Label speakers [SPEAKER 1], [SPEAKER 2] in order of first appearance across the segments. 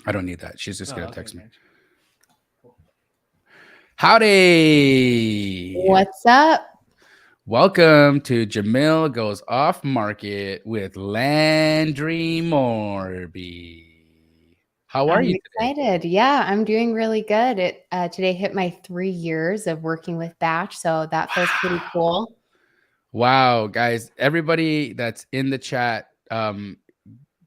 [SPEAKER 1] I don't need that. She's just
[SPEAKER 2] Oh,
[SPEAKER 1] gonna
[SPEAKER 2] okay,
[SPEAKER 1] text me.
[SPEAKER 2] gotcha. Cool.
[SPEAKER 1] Howdy.
[SPEAKER 3] What's up?
[SPEAKER 1] Welcome to Jamil Goes Off Market with Landry Morby. How are
[SPEAKER 3] I'm
[SPEAKER 1] you today?
[SPEAKER 3] excited. Yeah, I'm doing really good. It today hit my 3 years of working with Batch, so that feels pretty
[SPEAKER 1] Wow.
[SPEAKER 3] cool.
[SPEAKER 1] Wow, guys, everybody that's in the chat,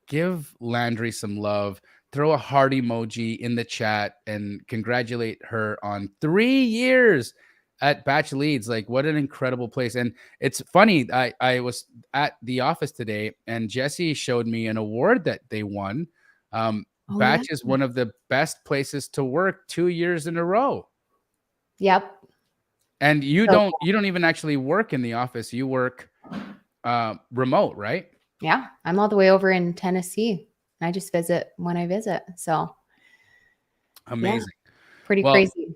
[SPEAKER 1] give Landry some love. Throw a heart emoji in the chat and congratulate her on 3 years at Batch Leads. Like, what an incredible place. And it's funny, I was at the office today and Jesse showed me an award that they won.
[SPEAKER 3] Oh yeah.
[SPEAKER 1] Batch is one of the best places to work 2 years in a row.
[SPEAKER 3] Yep.
[SPEAKER 1] And you
[SPEAKER 3] So
[SPEAKER 1] don't even actually work in the office. You work remote, right?
[SPEAKER 3] yeah, I'm all the way over in Tennessee. I just visit when I visit. So yeah,
[SPEAKER 1] Amazing.
[SPEAKER 3] pretty
[SPEAKER 1] Well,
[SPEAKER 3] crazy.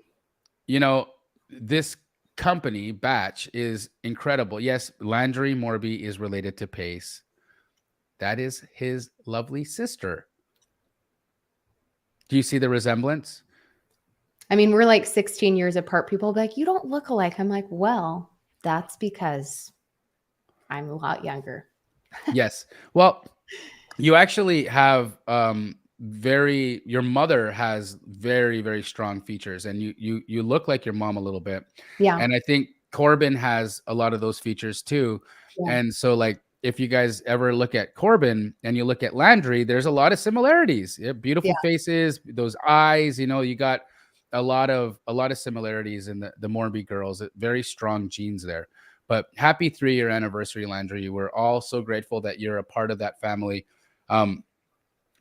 [SPEAKER 1] you know, this company, Batch, is incredible. Yes, Landry Morby is related to Pace. That is his lovely sister. Do you see the resemblance?
[SPEAKER 3] I mean, we're like 16 years apart. People be like, you don't look alike. I'm like, well, that's because I'm a lot younger.
[SPEAKER 1] Yes. Well, you actually have your mother has very, very strong features, and you look like your mom a little bit.
[SPEAKER 3] Yeah.
[SPEAKER 1] And I think Corbin has a lot of those features too.
[SPEAKER 3] Yeah.
[SPEAKER 1] And so, like, if you guys ever look at Corbin and you look at Landry, there's a lot of similarities. Yeah, beautiful
[SPEAKER 3] Yeah.
[SPEAKER 1] faces, those eyes. You got a lot of similarities in the Morby girls. Very strong genes there. But happy 3-year anniversary, Landry. We're all so grateful that you're a part of that family. Um,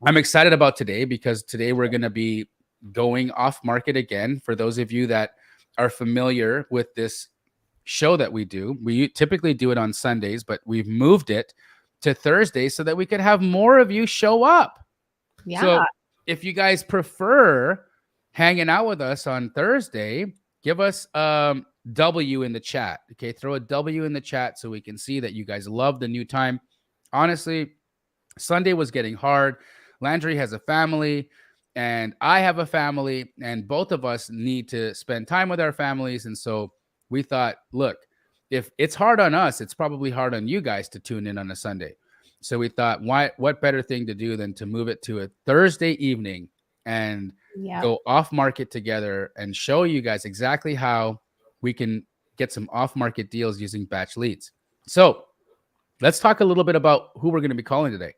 [SPEAKER 1] I'm excited about today because today we're going to be going off market again. For those of you that are familiar with this show that we typically do it on Sundays, but we've moved it to Thursday so that we could have more of you show up.
[SPEAKER 3] Yeah.
[SPEAKER 1] So if you guys prefer hanging out with us on Thursday, give us W in the chat. Okay, throw a W in the chat so we can see that you guys love the new time. Honestly, Sunday was getting hard. Landry has a family and I have a family, and both of us need to spend time with our families. And so we thought, look, if it's hard on us, it's probably hard on you guys to tune in on a Sunday. So we thought, what better thing to do than to move it to a Thursday evening and go off market together and show you guys exactly how we can get some off market deals using Batch Leads. So let's talk a little bit about who we're going to be calling today.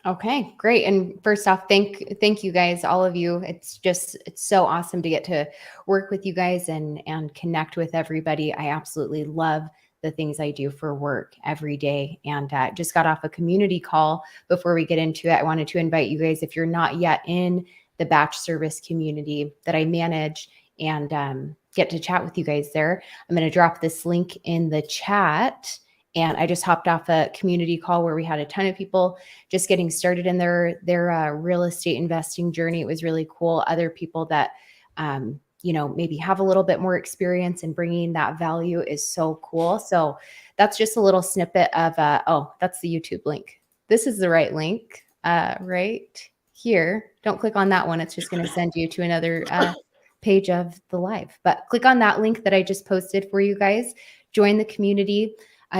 [SPEAKER 3] Okay, great. And first off, thank you guys, all of you. It's so awesome to get to work with you guys and connect with everybody. I absolutely love the things I do for work every day. And just got off a community call. Before we get into it, I wanted to invite you guys, if you're not yet in the Batch service community that I manage, and get to chat with you guys there. I'm going to drop this link in the chat. And I just hopped off a community call where we had a ton of people just getting started in their real estate investing journey. It was really cool. Other people that, maybe have a little bit more experience in bringing that value is so cool. So that's just a little snippet of, that's the YouTube link. This is the right link right here. Don't click on that one. It's just going to send you to another page of the live. But click on that link that I just posted for you guys. Join the community.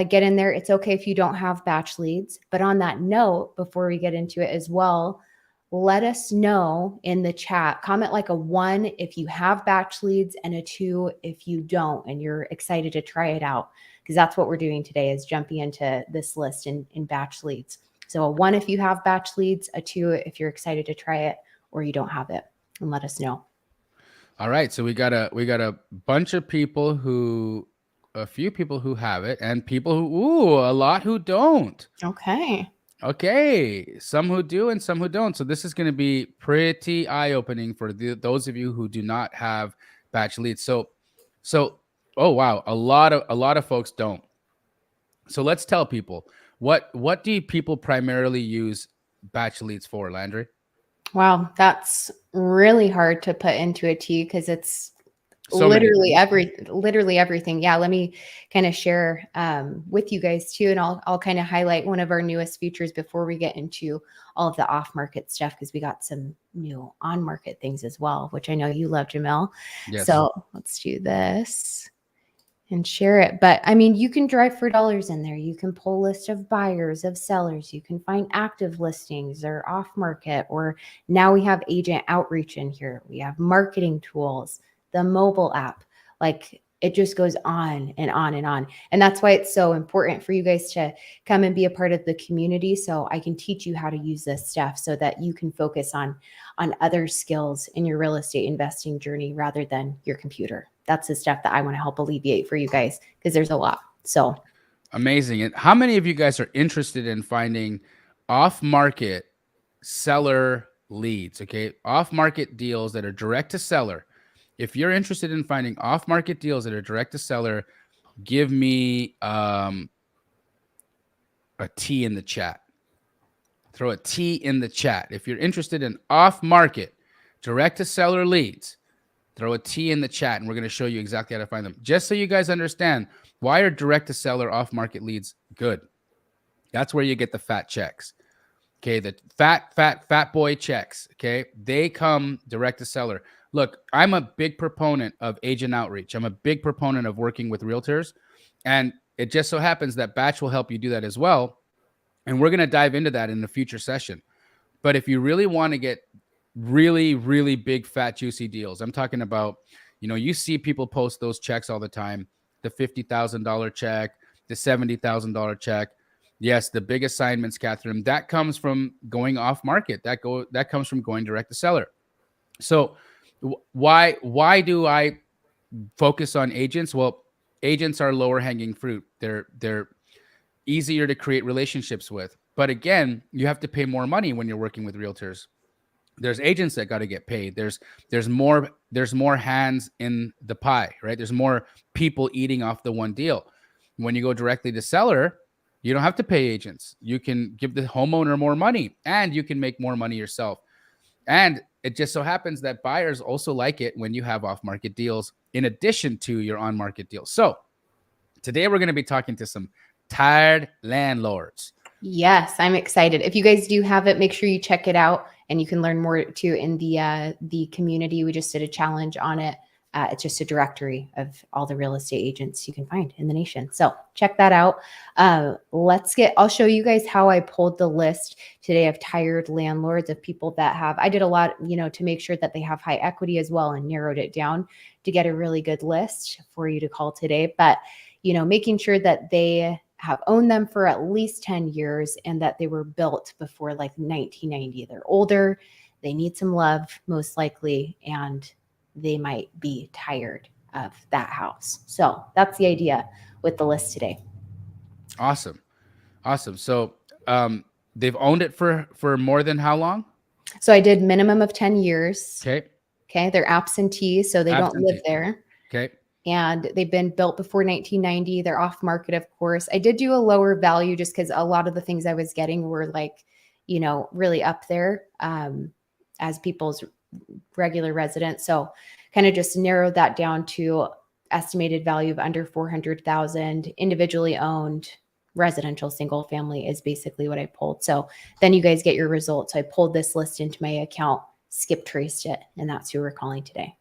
[SPEAKER 3] Get in there. It's okay if you don't have Batch Leads. But on that note, before we get into it as well, let us know in the chat. Comment like a 1 if you have Batch Leads and a 2 if you don't and you're excited to try it out. Because that's what we're doing today, is jumping into this list in Batch Leads. So a 1 if you have Batch Leads, a 2 if you're excited to try it or you don't have it, and let us know.
[SPEAKER 1] All right. So we got a bunch of people a few people who have it, and people who, a lot who don't. Okay. Some who do and some who don't. So this is going to be pretty eye-opening for those of you who do not have Batch Leads. So, oh wow, a lot of folks don't. So let's tell people what do people primarily use Batch Leads for, Landry?
[SPEAKER 3] Wow, that's really hard to put into a T because it's
[SPEAKER 1] So many things.
[SPEAKER 3] Literally everything. Yeah, let me kind of share with you guys too, and I'll kind of highlight one of our newest features before we get into all of the off market stuff, because we got some new on market things as well, which I know you love, Jamil.
[SPEAKER 1] Yes.
[SPEAKER 3] So let's do this and share it. But I mean, you can drive for dollars in there. You can pull list of buyers, of sellers. You can find active listings or off market, or now we have agent outreach in here. We have marketing tools, the mobile app. Like, it just goes on and on and on. And that's why it's so important for you guys to come and be a part of the community, so I can teach you how to use this stuff so that you can focus on other skills in your real estate investing journey rather than your computer. That's the stuff that I want to help alleviate for you guys, because there's a lot. So
[SPEAKER 1] Amazing. And how many of you guys are interested in finding off-market seller leads? Okay, off-market deals that are direct to seller. If you're interested in finding off-market deals that are direct to seller, give me a T in the chat. Throw a T in the chat. If you're interested in off-market direct to seller leads, throw a T in the chat, and we're going to show you exactly how to find them. Just so you guys understand, why are direct to seller off-market leads good? That's where you get the fat checks. Okay, the fat boy checks. Okay, they come direct to seller. Look, I'm a big proponent of agent outreach. I'm a big proponent of working with realtors, and it just so happens that Batch will help you do that as well. And we're going to dive into that in a future session. But if you really want to get really, really big, fat, juicy deals, I'm talking about, you see people post those checks all the time, the $50,000 check, the $70,000 check. Yes, the big assignments, Catherine, that comes from going off market. That comes from going direct to seller. So why do I focus on agents? Well, agents are lower hanging fruit. They're easier to create relationships with. But again, you have to pay more money when you're working with realtors. There's agents that got to get paid. There's more hands in the pie, right? There's more people eating off the one deal. When you go directly to seller, you don't have to pay agents. You can give the homeowner more money, and you can make more money yourself. And it just so happens that buyers also like it when you have off-market deals in addition to your on-market deals. So today we're going to be talking to some tired landlords.
[SPEAKER 3] yes, I'm excited. If you guys do have it, make sure you check it out, and you can learn more too in the community. We just did a challenge on it. It's just a directory of all the real estate agents you can find in the nation. So check that out. I'll show you guys how I pulled the list today of tired landlords, of people that have, I did a lot, to make sure that they have high equity as well, and narrowed it down to get a really good list for you to call today. But, making sure that they have owned them for at least 10 years and that they were built before like 1990. They're older, they need some love most likely, and they might be tired of that house. So that's the idea with the list today.
[SPEAKER 1] Awesome. So they've owned it for more than how long?
[SPEAKER 3] So I did minimum of 10 years.
[SPEAKER 1] Okay.
[SPEAKER 3] They're absentee, so they don't live there.
[SPEAKER 1] Okay.
[SPEAKER 3] And they've been built before 1990. They're off market, of course. I did do a lower value just because a lot of the things I was getting were like, really up there as people's regular residents. So kind of just narrowed that down to estimated value of under 400,000. Individually owned residential single family is basically what I pulled. So then you guys get your results. I pulled this list into my account, skip traced it, and that's who we're calling today.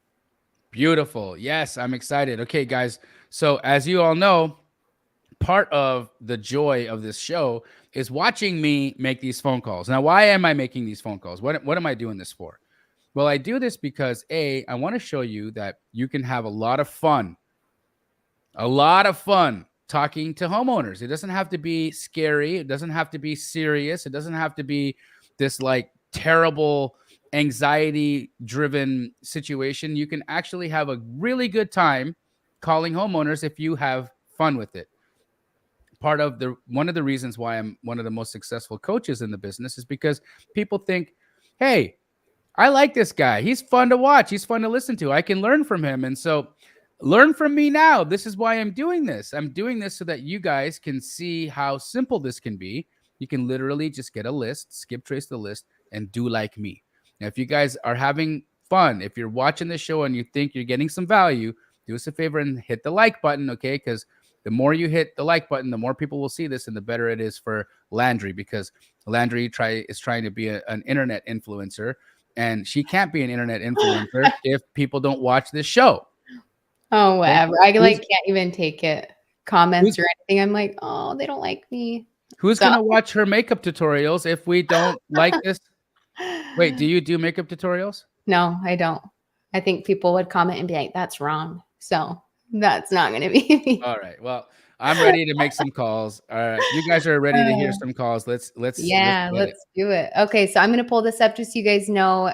[SPEAKER 1] Beautiful. Yes, I'm excited. Okay, guys. So as you all know, part of the joy of this show is watching me make these phone calls. Now, why am I making these phone calls? What am I doing this for? Well, I do this because I want to show you that you can have a lot of fun talking to homeowners. It doesn't have to be scary. It doesn't have to be serious. It doesn't have to be this like terrible anxiety driven situation. You can actually have a really good time calling homeowners if you have fun with it. One of the reasons why I'm one of the most successful coaches in the business is because people think, hey, I like this guy. He's fun to watch. He's fun to listen to. I can learn from him. And so learn from me now. This is why I'm doing this. I'm doing this so that you guys can see how simple this can be. You can literally just get a list, skip trace the list, and do like me. Now, if you guys are having fun, if you're watching the show and you think you're getting some value, do us a favor and hit the like button, okay? Because the more you hit the like button, the more people will see this, and the better it is for Landry, because Landry is trying to be an internet influencer, and she can't be an internet influencer if people don't watch this show.
[SPEAKER 3] Oh, whatever. I can't even take it. Comments or anything. I'm like, oh, they don't like me.
[SPEAKER 1] Who's gonna watch her makeup tutorials if we don't like this? Wait, do you do makeup tutorials?
[SPEAKER 3] No, I don't. I think people would comment and be like, that's wrong. So that's not going to be me.
[SPEAKER 1] All right. Well, I'm ready to make some calls. All right. You guys are ready to hear some calls. Let's do
[SPEAKER 3] it. Okay. So I'm going to pull this up just so you guys know,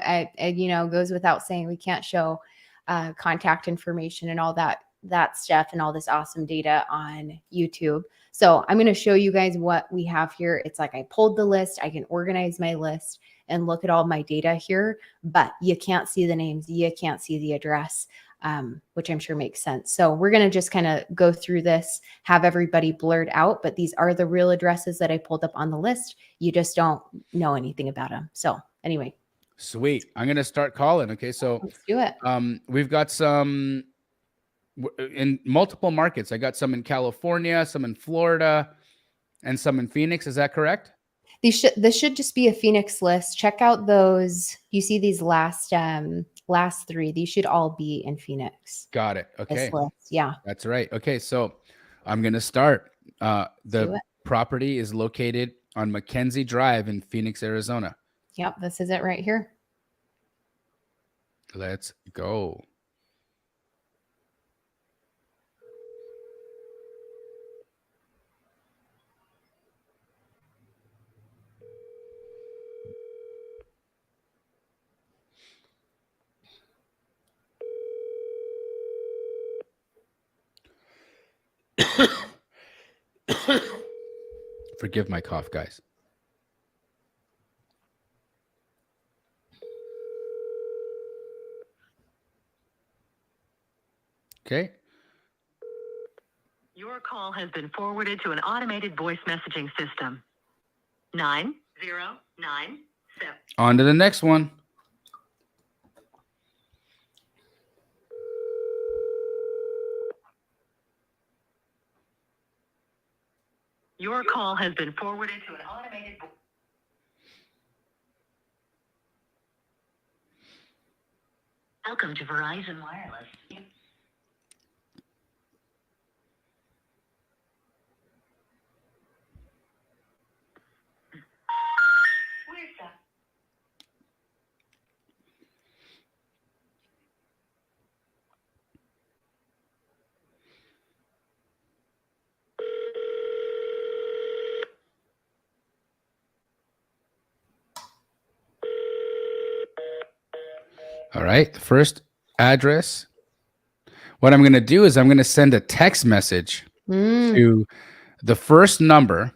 [SPEAKER 3] goes without saying, we can't show contact information and all that stuff and all this awesome data on YouTube. So I'm going to show you guys what we have here. It's like I pulled the list. I can organize my list and look at all my data here, but you can't see the names. You can't see the address, which I'm sure makes sense. So we're going to just kind of go through this, have everybody blurred out, but these are the real addresses that I pulled up on the list. You just don't know anything about them. So anyway.
[SPEAKER 1] Sweet. I'm going to start calling. Okay. So
[SPEAKER 3] let's do it.
[SPEAKER 1] We've got some in multiple markets. I got some in California, some in Florida, and some in Phoenix. Is that correct?
[SPEAKER 3] This should just be a Phoenix list. Check out those. You see these last three. These should all be in Phoenix.
[SPEAKER 1] Got it. Okay.
[SPEAKER 3] Yeah.
[SPEAKER 1] That's right. Okay. So I'm going to start. The property is located on Mackenzie Drive in Phoenix, Arizona.
[SPEAKER 3] Yep. This is it right here.
[SPEAKER 1] Let's go. Forgive my cough, guys. Okay.
[SPEAKER 2] Your call has been forwarded to an automated voice messaging system. 9097.
[SPEAKER 1] On to the next one.
[SPEAKER 2] Your call has been forwarded to an automated voice. Welcome to Verizon Wireless. Where's that?
[SPEAKER 1] All right. The first address. What I'm going to do is I'm going to send a text message to the first number.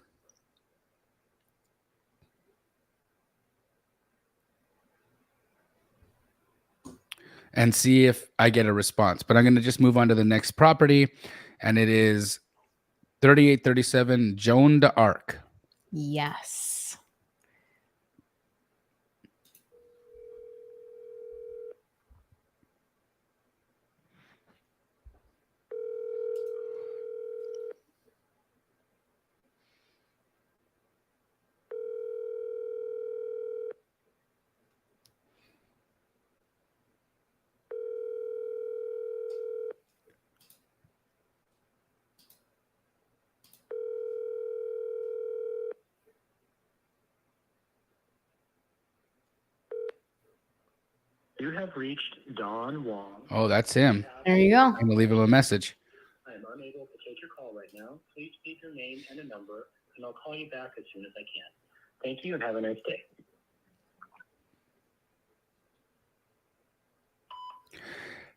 [SPEAKER 1] And see if I get a response. But I'm going to just move on to the next property. And it is 3837 Joan d'Arc.
[SPEAKER 3] Yes.
[SPEAKER 4] You have reached Don Wong.
[SPEAKER 1] Oh, that's him.
[SPEAKER 3] There you go.
[SPEAKER 1] I'm going to leave him a message.
[SPEAKER 4] I am unable to take your call right now. Please leave your name and a number, and I'll call you back as soon as I can. Thank you and have a nice day.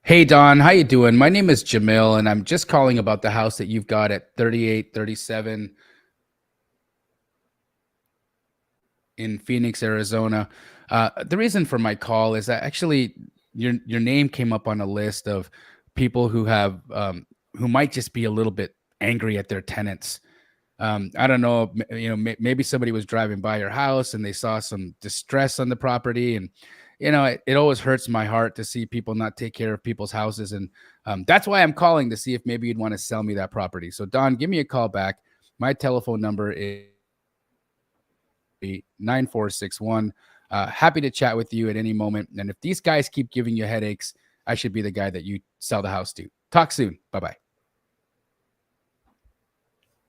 [SPEAKER 1] Hey, Don, how you doing? My name is Jamil, and I'm just calling about the house that you've got at 3837 in Phoenix, Arizona. The reason for my call is that actually your name came up on a list of people who have who might just be a little bit angry at their tenants. I don't know, maybe somebody was driving by your house and they saw some distress on the property, and you know, it always hurts my heart to see people not take care of people's houses. And that's why I'm calling to see if maybe you'd want to sell me that property. So Don, give me a call back. My telephone number is 9461. Happy to chat with you at any moment. And if these guys keep giving you headaches, I should be the guy that you sell the house to. Talk soon. Bye-bye.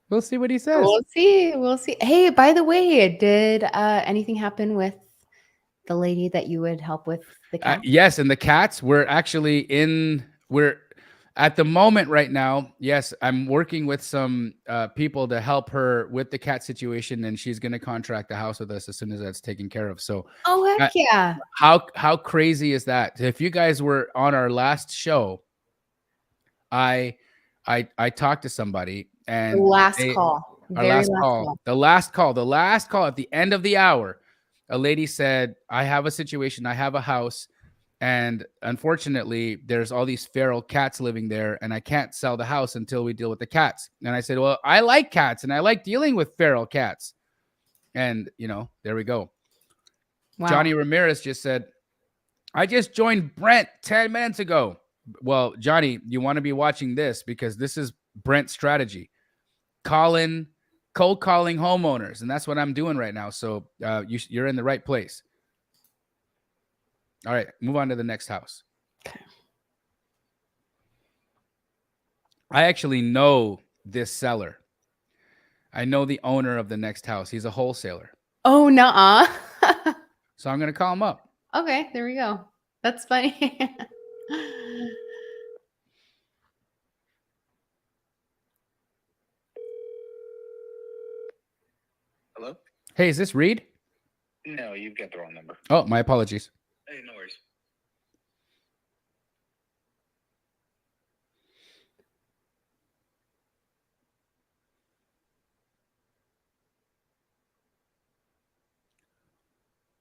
[SPEAKER 1] We'll see what he says.
[SPEAKER 3] We'll see. We'll see. Hey, by the way, did anything happen with the lady that you would help with the cat?
[SPEAKER 1] Yes, and the cats, we're at the moment right now. Yes, I'm working with some people to help her with the cat situation, and she's going to contract a house with us as soon as that's taken care of. So,
[SPEAKER 3] Oh, heck yeah.
[SPEAKER 1] How crazy is that? If you guys were on our last show, I talked to somebody, and
[SPEAKER 3] The last call.
[SPEAKER 1] our
[SPEAKER 3] Very
[SPEAKER 1] last call, the last call at the end of the hour, a lady said, I have a situation, I have a house, and unfortunately there's all these feral cats living there, and I can't sell the house until we deal with the cats. And I said, well, I like cats and I like dealing with feral cats. And you know, there we go.
[SPEAKER 3] Wow.
[SPEAKER 1] Johnny Ramirez just said, I just joined Brent 10 minutes ago. Well, Johnny, you want to be watching this, because this is Brent's strategy. Cold calling homeowners, and that's what I'm doing right now. So you're in the right place. All right, move on to the next house.
[SPEAKER 3] Okay.
[SPEAKER 1] I actually know this seller. I know the owner of the next house. He's a wholesaler.
[SPEAKER 3] Oh, nuh-uh.
[SPEAKER 1] So I'm going to call him up.
[SPEAKER 3] Okay, there we go. That's funny.
[SPEAKER 4] Hello?
[SPEAKER 1] Hey, is this Reed?
[SPEAKER 4] No, you've got the wrong number.
[SPEAKER 1] Oh, my apologies.
[SPEAKER 4] Hey, no worries.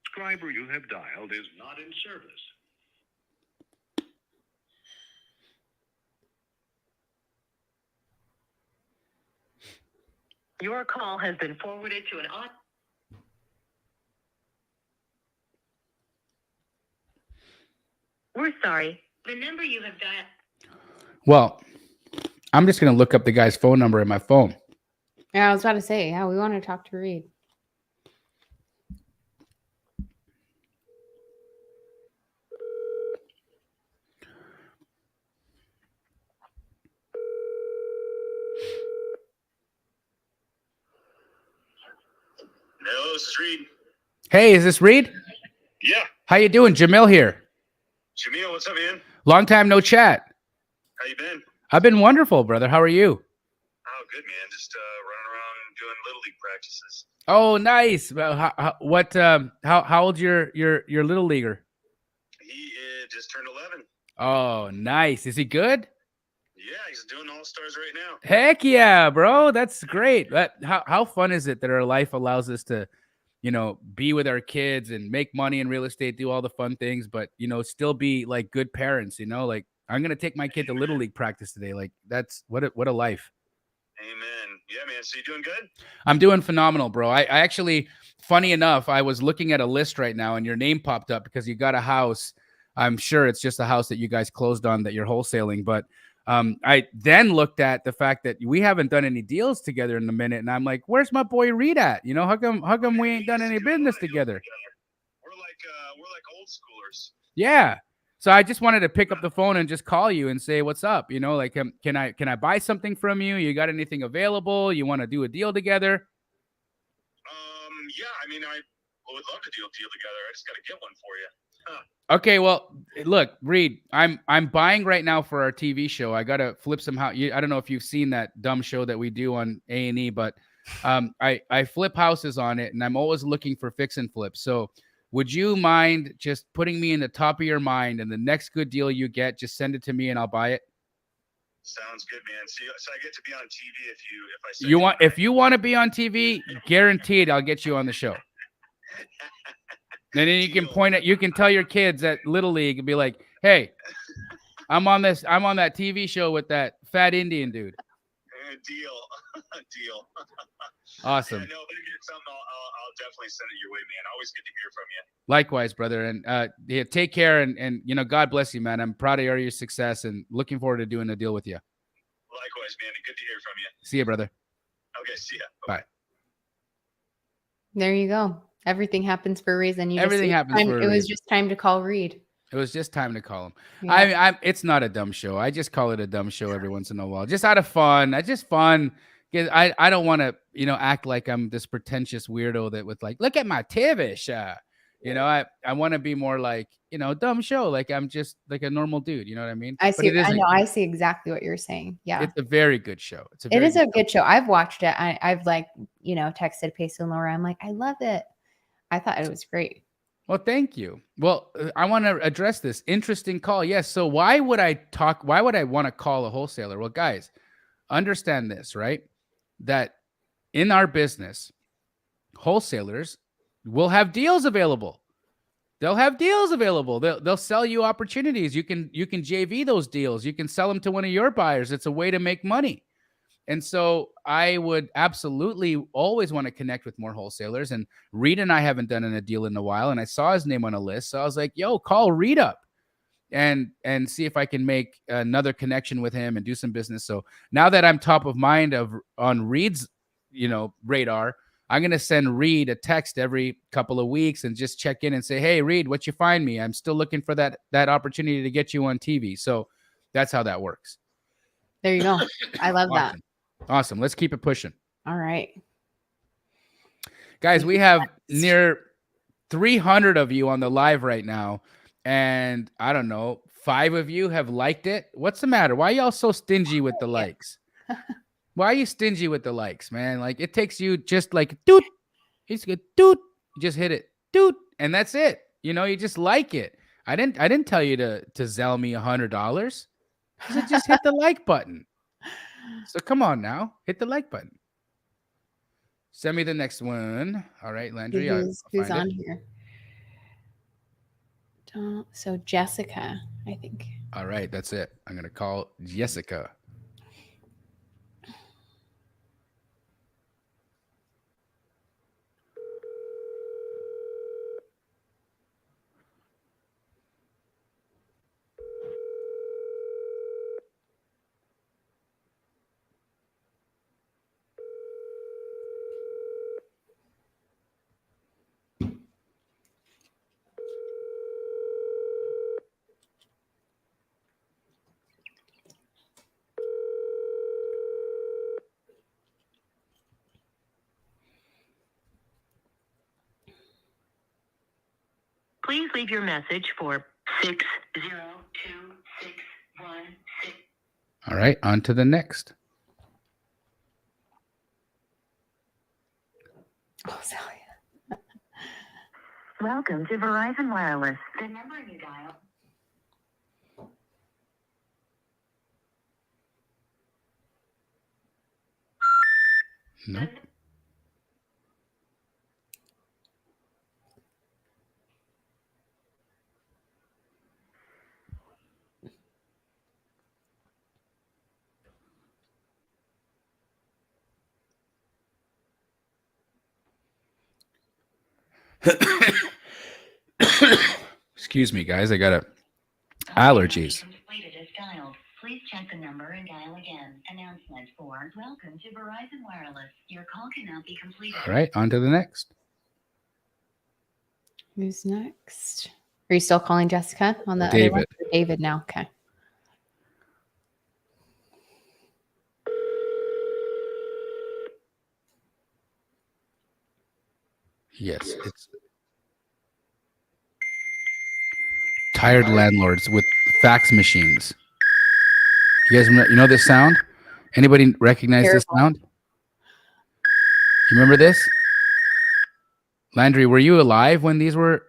[SPEAKER 4] Subscriber you have dialed is not in service.
[SPEAKER 2] Your call has been forwarded to an We're sorry. The number you have dialed.
[SPEAKER 1] Well, I'm just going to look up the guy's phone number in my phone.
[SPEAKER 3] Yeah, I was about to say, yeah, we want to talk to Reed.
[SPEAKER 4] No, this is Reed.
[SPEAKER 1] Hey, is this Reed?
[SPEAKER 4] Yeah.
[SPEAKER 1] How you doing? Jamil here.
[SPEAKER 4] Jamil, what's up, man?
[SPEAKER 1] Long time no chat.
[SPEAKER 4] How you been?
[SPEAKER 1] I've been wonderful, brother. How are you?
[SPEAKER 4] Oh, good, man. Just running around doing Little League practices.
[SPEAKER 1] Oh, nice. Well, how old's your little leaguer?
[SPEAKER 4] He just turned 11.
[SPEAKER 1] Oh, nice. Is he good?
[SPEAKER 4] Yeah, he's doing All-Stars right now.
[SPEAKER 1] Heck yeah, bro. That's great. How fun is it that our life allows us to, you know, be with our kids and make money in real estate, do all the fun things, but, you know, still be like good parents, you know, like I'm going to take my kid to Little League practice today. Like that's what a life.
[SPEAKER 4] Amen. Yeah, man. So you doing good?
[SPEAKER 1] I'm doing phenomenal, bro. I actually, funny enough, I was looking at a list right now and your name popped up because you got a house. I'm sure it's just a house that you guys closed on that you're wholesaling, but I then looked at the fact that we haven't done any deals together in a minute, and I'm like, "Where's my boy Reed at? You know, how come we ain't done any business together?"
[SPEAKER 4] We're like old schoolers.
[SPEAKER 1] Yeah. So I just wanted to pick up the phone and just call you and say, "What's up?" You know, like, can I buy something from you? You got anything available? You want to do a deal together?
[SPEAKER 4] Yeah. I mean, I would love to do a deal together. I just got to get one for you. Huh.
[SPEAKER 1] Okay, well, look, Reed, I'm buying right now for our TV show. I gotta flip some house. I don't know if you've seen that dumb show that we do on A&E, but I flip houses on it, and I'm always looking for fix and flips. So, would you mind just putting me in the top of your mind, and the next good deal you get, just send it to me, and I'll buy it?
[SPEAKER 4] Sounds good, man. So I get to be on TV if I say
[SPEAKER 1] if you want to be on TV, guaranteed I'll get you on the show. And then you can tell your kids at Little League and be like, "Hey, I'm on that TV show with that fat Indian dude."
[SPEAKER 4] Deal.
[SPEAKER 5] Deal.
[SPEAKER 1] Awesome.
[SPEAKER 5] Yeah, no, but if you get something, I'll definitely send it your way, man. Always good to hear from you.
[SPEAKER 1] Likewise, brother. And yeah, take care. And God bless you, man. I'm proud of your success and looking forward to doing a deal with you.
[SPEAKER 5] Likewise, man. Good to hear from you.
[SPEAKER 1] See you, brother.
[SPEAKER 5] Okay, see ya.
[SPEAKER 1] Bye.
[SPEAKER 3] There you go. Everything happens for a reason.
[SPEAKER 1] Everything happens for a
[SPEAKER 3] It was
[SPEAKER 1] reason.
[SPEAKER 3] just time to call Reed.
[SPEAKER 1] It was just time to call him.
[SPEAKER 3] Yeah.
[SPEAKER 1] It's not a dumb show. I just call it a dumb show every once in a while, just out of fun. Just fun. I don't want to, act like I'm this pretentious weirdo that with like, look at my Tivish. I want to be more like, dumb show. Like I'm just like a normal dude. You know what I mean?
[SPEAKER 3] I
[SPEAKER 1] But
[SPEAKER 3] see.
[SPEAKER 1] it is
[SPEAKER 3] I know. I see exactly what you're saying. Yeah.
[SPEAKER 1] It's a very good show.
[SPEAKER 3] It is a good show. I've watched it. I've like, texted Pace and Laura. I'm like, I love it. I thought it was great.
[SPEAKER 1] Well, thank you. Well, I want to address this interesting call. Yes. So why would I want to call a wholesaler? Well, guys, understand this, right? That in our business, wholesalers will have deals available. They'll have deals available. They'll sell you opportunities. You can JV those deals. You can sell them to one of your buyers. It's a way to make money. And so I would absolutely always want to connect with more wholesalers. And Reed and I haven't done a deal in a while, and I saw his name on a list. So I was like, yo, call Reed up and see if I can make another connection with him and do some business. So now that I'm top of mind on Reed's, radar, I'm going to send Reed a text every couple of weeks and just check in and say, hey, Reed, what you find me? I'm still looking for that opportunity to get you on TV. So that's how that works.
[SPEAKER 3] There you go. I love that.
[SPEAKER 1] Awesome. Let's keep it pushing.
[SPEAKER 3] All right.
[SPEAKER 1] Guys, we have near 300 of you on the live right now. And I don't know, 5 of you have liked it. What's the matter? Why are y'all so stingy with the likes? Why are you stingy with the likes, man? Like it takes you just like, doot. It's good. Doot. You just hit it. Doot. And that's it. You just like it. I didn't tell you to Zelle me $100. I said, just hit the like button. So come on now, hit the like button. Send me the next one. All right, Landry.
[SPEAKER 3] Who's on here? So Jessica, I think.
[SPEAKER 1] All right, that's it. I'm going to call Jessica.
[SPEAKER 2] Please leave your message for 602616.
[SPEAKER 1] All right, on to the next.
[SPEAKER 3] Oh, sorry.
[SPEAKER 2] Welcome to Verizon Wireless. The number you dialed.
[SPEAKER 1] No. Excuse me, guys. I got allergies.
[SPEAKER 2] Please check the number and dial again. Announcement for welcome to Verizon Wireless. Your call cannot be completed.
[SPEAKER 1] All right, on to the next.
[SPEAKER 3] Who's next? Are you still calling Jessica on the
[SPEAKER 1] David?
[SPEAKER 3] Other one? David now. Okay.
[SPEAKER 1] Yes, it's tired landlords with fax machines. You guys, know this sound? Anybody recognize this sound? You remember this? Landry, were you alive when these were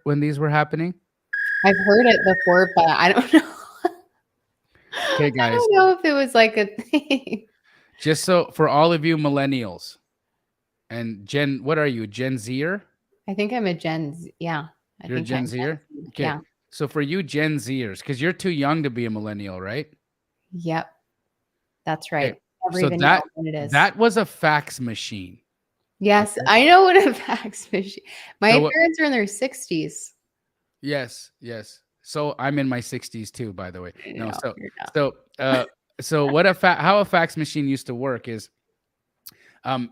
[SPEAKER 1] happening?
[SPEAKER 3] I've heard it before, but I don't know.
[SPEAKER 1] Okay, guys.
[SPEAKER 3] I don't know if it was like a thing.
[SPEAKER 1] Just so for all of you millennials and Gen, what are you, Gen Zer?
[SPEAKER 3] I think I'm a Gen Z. Yeah.
[SPEAKER 1] You're a Gen Zer? Okay.
[SPEAKER 3] Yeah.
[SPEAKER 1] So for you Gen Zers, because you're too young to be a millennial, right?
[SPEAKER 3] Yep. That's right.
[SPEAKER 1] Okay.
[SPEAKER 3] never
[SPEAKER 1] So
[SPEAKER 3] even know what it is.
[SPEAKER 1] that was a fax machine.
[SPEAKER 3] Yes,
[SPEAKER 1] Okay.
[SPEAKER 3] I know what a fax machine. My
[SPEAKER 1] So what-
[SPEAKER 3] parents are in their 60s.
[SPEAKER 1] Yes, yes. So I'm in my 60s too, by the way. No,
[SPEAKER 3] No, you're not.
[SPEAKER 1] so how a fax machine used to work is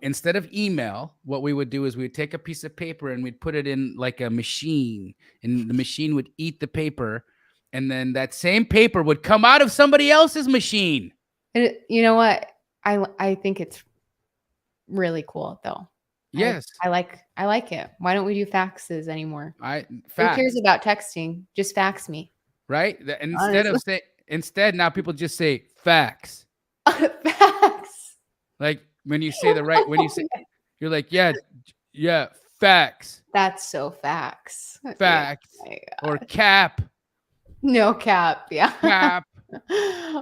[SPEAKER 1] instead of email, what we would do is we'd take a piece of paper and we'd put it in like a machine, and the machine would eat the paper, and then that same paper would come out of somebody else's machine.
[SPEAKER 3] You know what? I think it's really cool though.
[SPEAKER 1] Yes,
[SPEAKER 3] I like it. Why don't we do faxes anymore? Who
[SPEAKER 1] fax,
[SPEAKER 3] cares about texting? Just fax me.
[SPEAKER 1] right?
[SPEAKER 3] Honestly.
[SPEAKER 1] Instead now people just say fax.
[SPEAKER 3] Fax.
[SPEAKER 1] Like when you say when you say, you're like, yeah, fax,
[SPEAKER 3] That's so fax. Yeah.
[SPEAKER 1] fax,
[SPEAKER 3] My
[SPEAKER 1] or cap,
[SPEAKER 3] No cap. Yeah.
[SPEAKER 1] cap.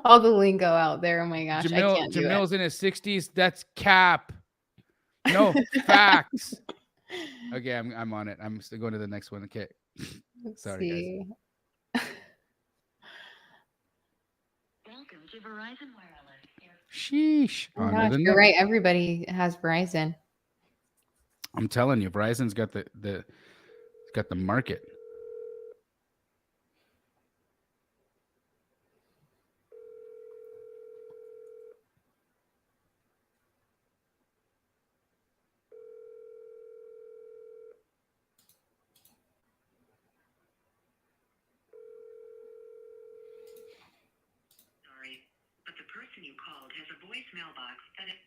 [SPEAKER 3] All the lingo out there. Oh my gosh. I can't do it.
[SPEAKER 1] Jamil's in his 60s. That's cap. No, fax. Okay, I'm on it. I'm still going to the next one. Okay.
[SPEAKER 3] Let's
[SPEAKER 1] Sorry,
[SPEAKER 3] see.
[SPEAKER 2] Welcome to Verizon Wireless.
[SPEAKER 1] Sheesh.
[SPEAKER 3] Oh
[SPEAKER 1] On to
[SPEAKER 3] gosh,
[SPEAKER 1] the
[SPEAKER 3] you're
[SPEAKER 1] next.
[SPEAKER 3] right. Everybody has Verizon.
[SPEAKER 1] I'm telling you, Verizon's got the market.
[SPEAKER 2] Sorry, but the person you called has a voicemail box that is.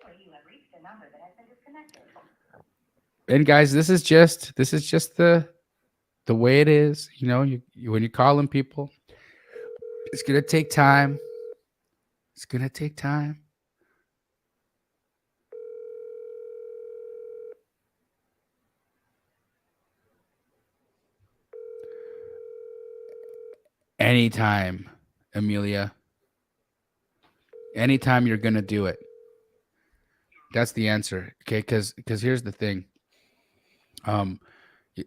[SPEAKER 2] Or you have reached a number that has been disconnected.
[SPEAKER 1] And guys, this is just the way it is. You know, you when you're calling people, it's gonna take time. It's gonna take time. Anytime, Amelia. Anytime you're gonna do it. That's the answer. Okay, because here's the thing.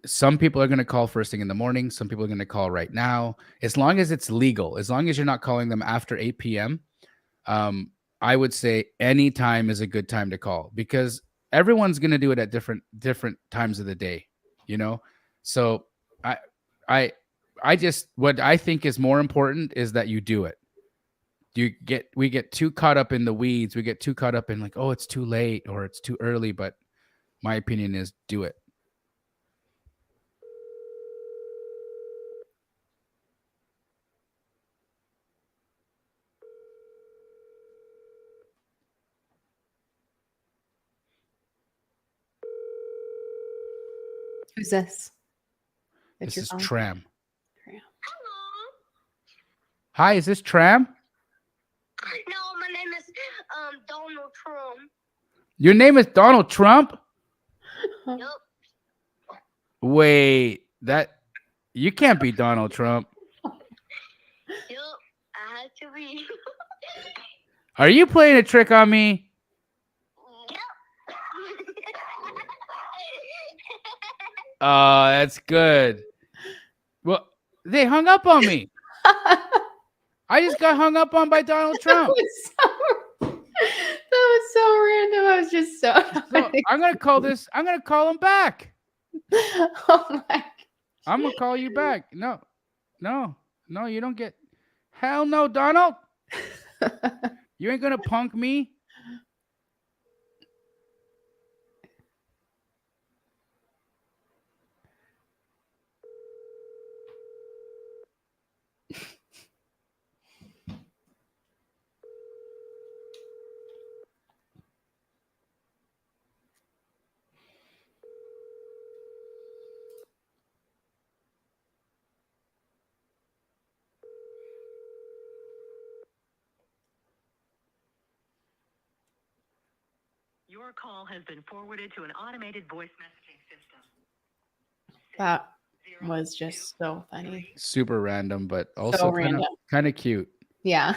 [SPEAKER 1] Some people are gonna call first thing in the morning. Some people are gonna call right now. As long as it's legal, as long as you're not calling them after 8 p.m. I would say any time is a good time to call because everyone's gonna do it at different times of the day. You know, so I I I just what I think is more important is that you do it. We get too caught up in the weeds. We get too caught up in like, oh, it's too late or it's too early. But my opinion is do it.
[SPEAKER 3] Who's this? It's
[SPEAKER 1] This
[SPEAKER 3] your
[SPEAKER 1] is
[SPEAKER 3] phone?
[SPEAKER 1] Tram.
[SPEAKER 3] Tram.
[SPEAKER 1] Hi, is this Tram?
[SPEAKER 6] No, my name is Donald Trump.
[SPEAKER 1] Your name is Donald Trump?
[SPEAKER 6] Yup.
[SPEAKER 1] Wait, that you can't be Donald Trump.
[SPEAKER 6] Yup. I had to be.
[SPEAKER 1] Are you playing a trick on me?
[SPEAKER 6] Yup.
[SPEAKER 1] Oh, that's good. Well, they hung up on me. I just got hung up on by Donald Trump.
[SPEAKER 3] That was so random. I was just so.
[SPEAKER 1] So I'm gonna call him back.
[SPEAKER 3] Oh my.
[SPEAKER 1] I'm gonna call you back. No, you don't get. Hell no, Donald. You ain't gonna punk me.
[SPEAKER 2] Your call has been forwarded to an automated voice messaging system.
[SPEAKER 3] That was just so funny.
[SPEAKER 1] Super random, but also
[SPEAKER 3] random.
[SPEAKER 1] kind of cute.
[SPEAKER 3] Yeah.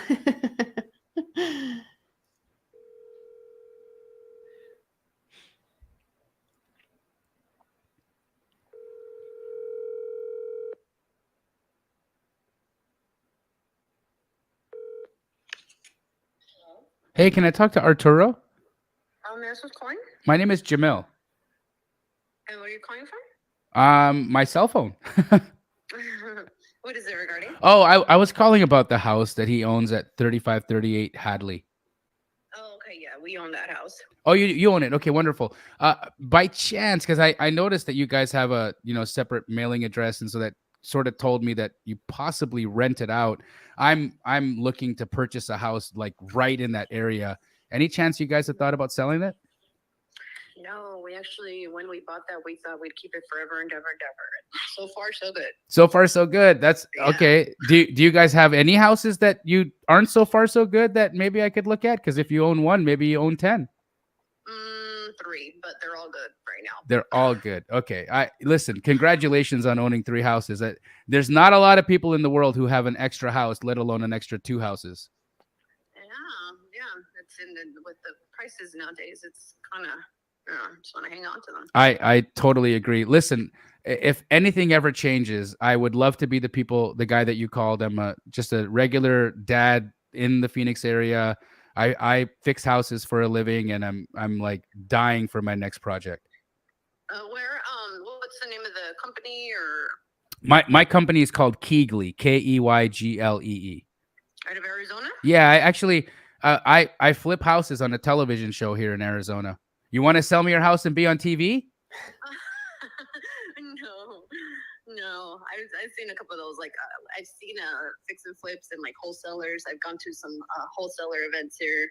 [SPEAKER 1] Hey, can I talk to Arturo?
[SPEAKER 6] This was calling.
[SPEAKER 1] My name is Jamil.
[SPEAKER 6] And where are you calling from?
[SPEAKER 1] My cell phone.
[SPEAKER 6] What is it regarding?
[SPEAKER 1] Oh, I was calling about the house that he owns at 3538 Hadley.
[SPEAKER 6] Oh, okay, yeah, we own that house.
[SPEAKER 1] Oh, you own it. Okay, wonderful. By chance, because I noticed that you guys have a separate mailing address, and so that sort of told me that you possibly rent it out. I'm looking to purchase a house like right in that area. Any chance you guys have thought about selling it?
[SPEAKER 6] No, we actually, when we bought that, we thought we'd keep it forever and ever and ever. So far, so good.
[SPEAKER 1] So far, so good. That's
[SPEAKER 6] Yeah.
[SPEAKER 1] okay. Do you guys have any houses that you aren't so far so good that maybe I could look at? Because if you own one, maybe you own 10.
[SPEAKER 6] 3, but they're all good right now.
[SPEAKER 1] They're all good. Okay. Listen, congratulations on owning 3 houses. There's not a lot of people in the world who have an extra house, let alone an extra 2 houses.
[SPEAKER 6] Yeah. It's with the prices nowadays, it's kind of, just want to hang on to them.
[SPEAKER 1] I totally agree. Listen, if anything ever changes, I would love to be the guy that you called. I'm just a regular dad in the Phoenix area. I fix houses for a living, and I'm like dying for my next project.
[SPEAKER 6] What's the name of the company or?
[SPEAKER 1] My company is called Keyglee, Keygle.
[SPEAKER 6] Out of Arizona?
[SPEAKER 1] Yeah, I actually I flip houses on a television show here in Arizona. You want to sell me your house and be on TV?
[SPEAKER 6] No. I've seen a couple of those. Like I've seen fix and flips and like wholesalers. I've gone to some wholesaler events here.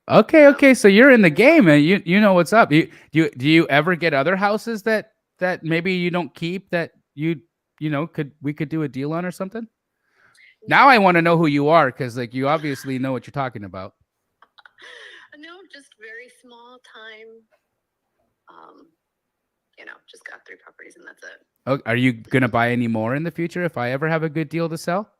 [SPEAKER 1] Okay. So you're in the game, and you know what's up. Do you ever get other houses that maybe you don't keep that we could do a deal on or something? Now I want to know who you are, because like you obviously know what you're talking about.
[SPEAKER 6] No, just very small time. Just got 3 properties and that's it.
[SPEAKER 1] Oh, are you gonna buy any more in the future if I ever have a good deal to sell?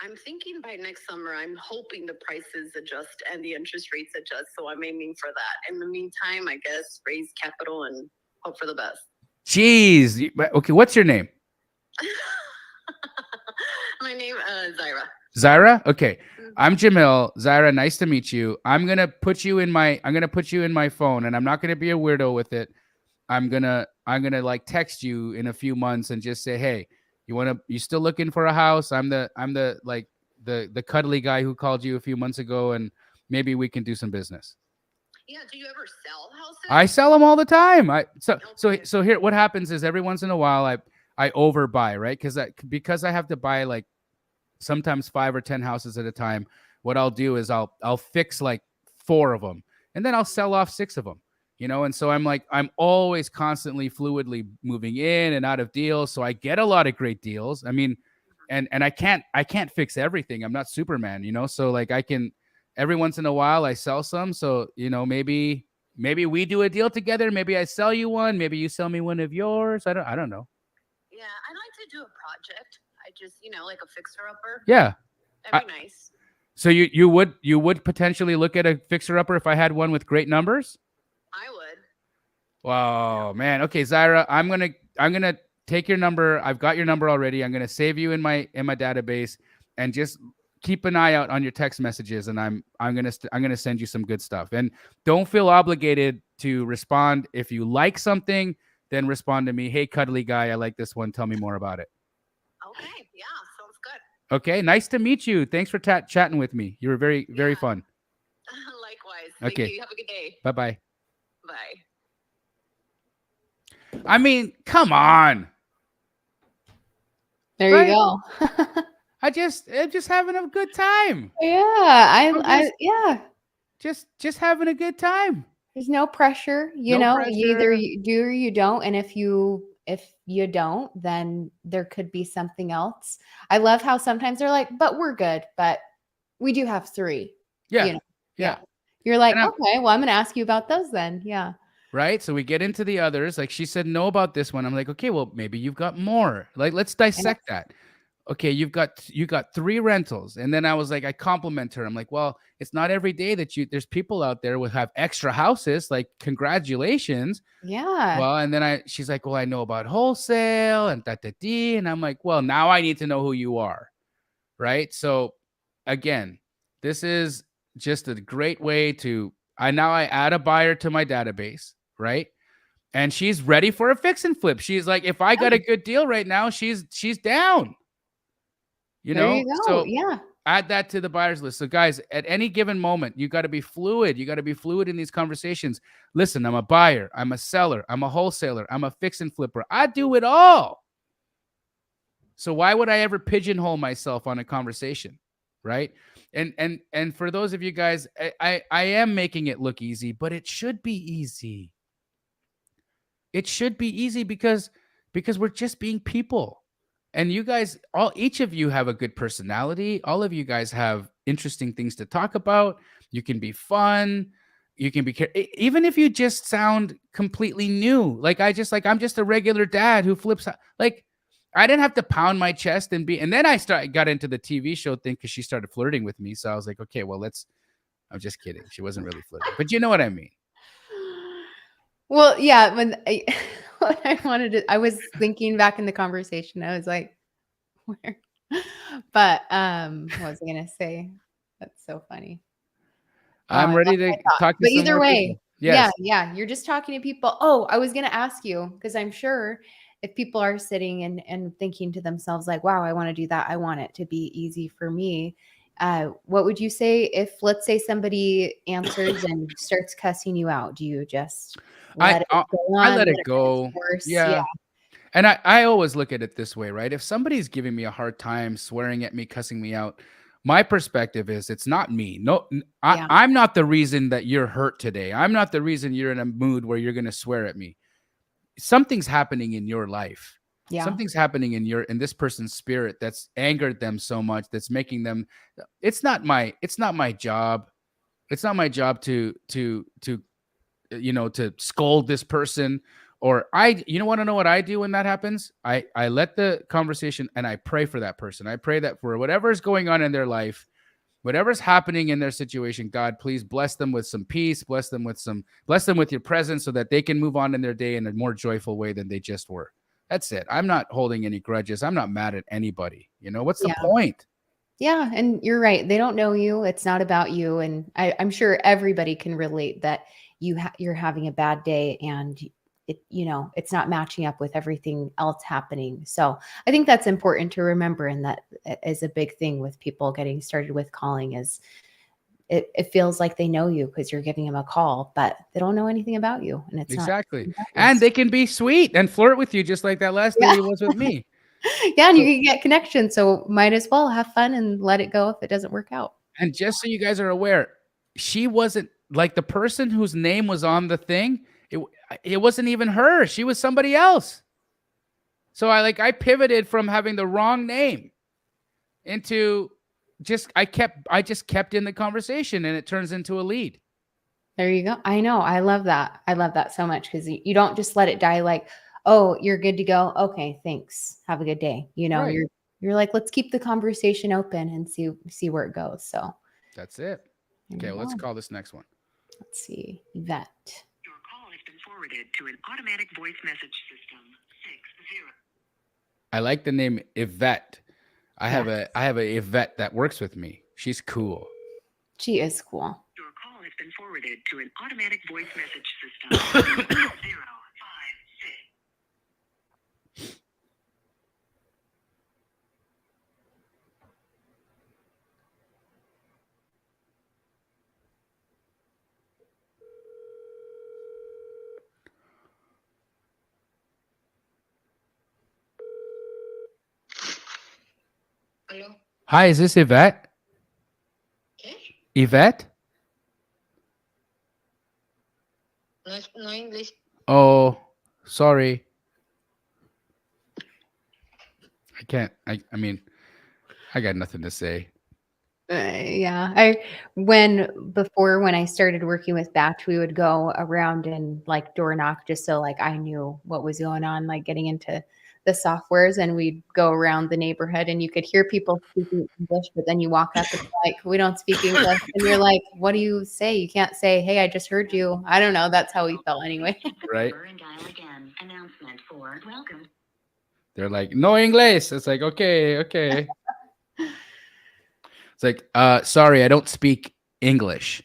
[SPEAKER 6] I'm thinking by next summer. I'm hoping the prices adjust and the interest rates adjust. So I'm aiming for that. In the meantime, I guess raise capital and hope for the best.
[SPEAKER 1] Jeez. Okay, what's your name?
[SPEAKER 6] My name is Zyra.
[SPEAKER 1] Zyra? Okay. I'm Jamil. Zyra, nice to meet you. I'm gonna put you in my phone, and I'm not gonna be a weirdo with it. I'm gonna like text you in a few months and just say, hey, you still looking for a house? I'm the like the cuddly guy who called you a few months ago, and maybe we can do some business.
[SPEAKER 6] Yeah. Do you ever sell houses?
[SPEAKER 1] I sell them all the time. So here, what happens is every once in a while I overbuy, right? Because I have to buy like sometimes 5 or 10 houses at a time. What I'll do is I'll fix like 4 of them, and then I'll sell off 6 of them. And so I'm always constantly fluidly moving in and out of deals. So I get a lot of great deals. I mean, and I can't fix everything. I'm not Superman, so like I can, every once in a while I sell some. So, maybe we do a deal together. Maybe I sell you one. Maybe you sell me one of yours. I don't know.
[SPEAKER 6] Yeah. I'd like to do a project. I just, like a fixer upper.
[SPEAKER 1] Yeah.
[SPEAKER 6] That'd be nice.
[SPEAKER 1] So you would potentially look at a fixer upper if I had one with great numbers?
[SPEAKER 6] I would.
[SPEAKER 1] Wow, man. Okay, Zyra, I'm gonna take your number. I've got your number already. I'm gonna save you in my database, and just keep an eye out on your text messages. And I'm gonna send you some good stuff. And don't feel obligated to respond. If you like something, then respond to me. Hey, cuddly guy, I like this one. Tell me more about it.
[SPEAKER 6] Okay. Yeah. Sounds good.
[SPEAKER 1] Okay, nice to meet you. Thanks for chatting with me. You were very fun.
[SPEAKER 6] Likewise.
[SPEAKER 1] Okay.
[SPEAKER 6] Thank you. Have a good day.
[SPEAKER 1] Bye-bye.
[SPEAKER 6] Bye.
[SPEAKER 1] I mean, come on.
[SPEAKER 3] There
[SPEAKER 1] Right?
[SPEAKER 3] you go.
[SPEAKER 1] I'm just having a good time.
[SPEAKER 3] Yeah, yeah.
[SPEAKER 1] Just having a good time.
[SPEAKER 3] There's no pressure,
[SPEAKER 1] No
[SPEAKER 3] either
[SPEAKER 1] pressure.
[SPEAKER 3] you do or you don't. And if you don't, then there could be something else. I love how sometimes they're like, but we're good, but we do have 3.
[SPEAKER 1] Yeah.
[SPEAKER 3] Yeah. You're like,
[SPEAKER 1] And
[SPEAKER 3] okay, well, I'm gonna ask you about those then. Yeah.
[SPEAKER 1] Right. So we get into the others. Like she said, no about this one. I'm like, okay, well, maybe you've got more. Like, let's dissect that. Okay, you got 3 rentals. And then I was like, I compliment her. I'm like, well, it's not every day that there's people out there who have extra houses. Like, congratulations.
[SPEAKER 3] Yeah.
[SPEAKER 1] Well, and then she's like, well, I know about wholesale and and I'm like, well, now I need to know who you are. Right. So again, this is just a great way to. I add a buyer to my database, right? And she's ready for a fix and flip. She's like, if I got a good deal right now, she's down.
[SPEAKER 3] There you go.
[SPEAKER 1] So
[SPEAKER 3] Yeah.
[SPEAKER 1] add that to the buyers list. So guys, at any given moment, you got to be fluid. You got to be fluid in these conversations. Listen, I'm a buyer, I'm a seller, I'm a wholesaler, I'm a fix and flipper. I do it all. So why would I ever pigeonhole myself on a conversation? Right? And for those of you guys, I am making it look easy, but it should be easy. It should be easy because we're just being people. And you guys, each of you have a good personality. All of you guys have interesting things to talk about. You can be fun. You can be even if you just sound completely new. Like I'm just a regular dad who flips. Like I didn't have to pound my chest and then I got into the TV show thing because she started flirting with me. So I was like, okay, well I'm just kidding. She wasn't really flirting, but you know what I mean.
[SPEAKER 3] Well, yeah, what I was thinking back in the conversation, I was like, where? But what was I gonna say? That's so funny.
[SPEAKER 1] I'm ready to talk to
[SPEAKER 3] but
[SPEAKER 1] some
[SPEAKER 3] either
[SPEAKER 1] more
[SPEAKER 3] way,
[SPEAKER 1] people. Yes.
[SPEAKER 3] yeah, you're just talking to people. Oh, I was gonna ask you, because I'm sure if people are sitting and thinking to themselves, like, wow, I want to do that, I want it to be easy for me. What would you say if, let's say, somebody answers and starts cussing you out? Do you just let it go on?
[SPEAKER 1] I let it go.
[SPEAKER 3] Yeah.
[SPEAKER 1] And I always look at it this way, right? If somebody's giving me a hard time, swearing at me, cussing me out, my perspective is it's not me. No, I'm not the reason that you're hurt today. I'm not the reason you're in a mood where you're going to swear at me. Something's happening in your life.
[SPEAKER 3] Yeah.
[SPEAKER 1] Something's happening in this person's spirit that's angered them so much, that's making them. It's not my job. It's not my job to scold this person. Or you want to know what I do when that happens? I let the conversation and I pray for that person. I pray that for whatever's going on in their life, whatever's happening in their situation, God, please bless them with some peace, bless them with your presence so that they can move on in their day in a more joyful way than they just were. That's it. I'm not holding any grudges. I'm not mad at anybody. What's the point?
[SPEAKER 3] Yeah. And you're right. They don't know you. It's not about you. And I'm sure everybody can relate that you're having a bad day and it's not matching up with everything else happening. So I think that's important to remember. And that is a big thing with people getting started with calling is it feels like they know you because you're giving them a call, but they don't know anything about you. And it's
[SPEAKER 1] exactly. And they can be sweet and flirt with you just like that last lady was with me.
[SPEAKER 3] Yeah. And you can get connection. So might as well have fun and let it go if it doesn't work out.
[SPEAKER 1] And just so you guys are aware, she wasn't like the person whose name was on the thing. It wasn't even her. She was somebody else. So I pivoted from having the wrong name into I just kept in the conversation and it turns into a lead.
[SPEAKER 3] There you go. I know. I love that. I love that so much because you don't just let it die like, oh, you're good to go. Okay, thanks. Have a good day.
[SPEAKER 1] Right.
[SPEAKER 3] You're like, let's keep the conversation open and see where it goes. So
[SPEAKER 1] that's it. Okay, well, let's call this next one.
[SPEAKER 3] Let's see. Yvette.
[SPEAKER 2] Your call has been forwarded to an automatic voice message system. 60.
[SPEAKER 1] I like the name Yvette. I have a Yvette that works with me. She's cool.
[SPEAKER 3] She is cool.
[SPEAKER 2] Your call has been forwarded to an automatic voice message system. 056.
[SPEAKER 6] Hello.
[SPEAKER 1] Hi, is this Yvette?
[SPEAKER 6] ¿Qué?
[SPEAKER 1] Yvette?
[SPEAKER 6] No English.
[SPEAKER 1] Oh, sorry. I can't. I mean, I got nothing to say.
[SPEAKER 3] Yeah. When I started working with Batch, we would go around and like door knock just so like I knew what was going on, like getting into the softwares, and we'd go around the neighborhood and you could hear people speaking English, but then you walk up and like, we don't speak English. And you're like, what do you say? You can't say, hey, I just heard you. I don't know. That's how we felt anyway.
[SPEAKER 1] Right.
[SPEAKER 2] And dial again. Announcement for welcome.
[SPEAKER 1] They're like, no English. It's like, okay. It's like, sorry, I don't speak English.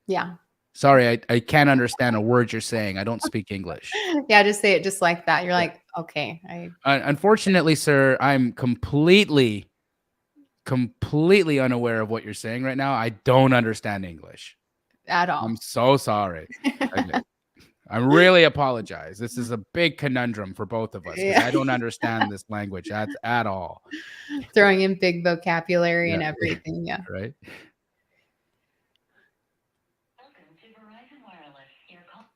[SPEAKER 3] Yeah.
[SPEAKER 1] Sorry, I can't understand a word you're saying. I don't speak English.
[SPEAKER 3] Yeah, just say it just like that. You're like, okay,
[SPEAKER 1] Unfortunately, sir, I'm completely unaware of what you're saying right now. I don't understand English.
[SPEAKER 3] at all.
[SPEAKER 1] I'm so sorry. I really apologize. This is a big conundrum for both of us because
[SPEAKER 3] Yeah.
[SPEAKER 1] I don't understand this language at all.
[SPEAKER 3] Throwing in big vocabulary and
[SPEAKER 1] Yeah.
[SPEAKER 3] everything. Yeah.
[SPEAKER 1] Right?
[SPEAKER 2] Welcome to Verizon Wireless. Your call.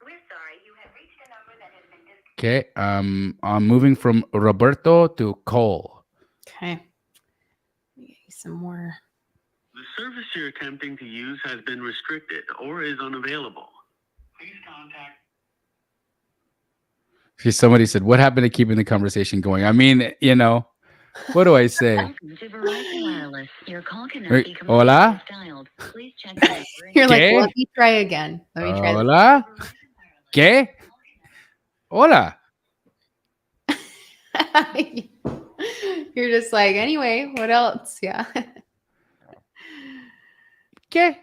[SPEAKER 2] We're sorry, you have reached a number that has been disconnected.
[SPEAKER 1] Okay. I'm moving from Roberto to Cole.
[SPEAKER 3] Okay. Let me get you some more.
[SPEAKER 7] The service you're attempting to use has been restricted or is unavailable.
[SPEAKER 4] Please contact.
[SPEAKER 1] See, somebody said, "What happened to keeping the conversation going?" I mean, you know, what do I say?
[SPEAKER 2] Welcome to Verizon Wireless. Your call cannot
[SPEAKER 1] Hey,
[SPEAKER 2] be completed
[SPEAKER 1] hola?
[SPEAKER 2] as dialed. Please check the number.
[SPEAKER 3] You're like,
[SPEAKER 1] ¿Qué?
[SPEAKER 3] let me try again. Let me try this.
[SPEAKER 1] Hola? ¿Qué? Hola.
[SPEAKER 3] You're just like, anyway, what else? Yeah.
[SPEAKER 1] ¿Qué?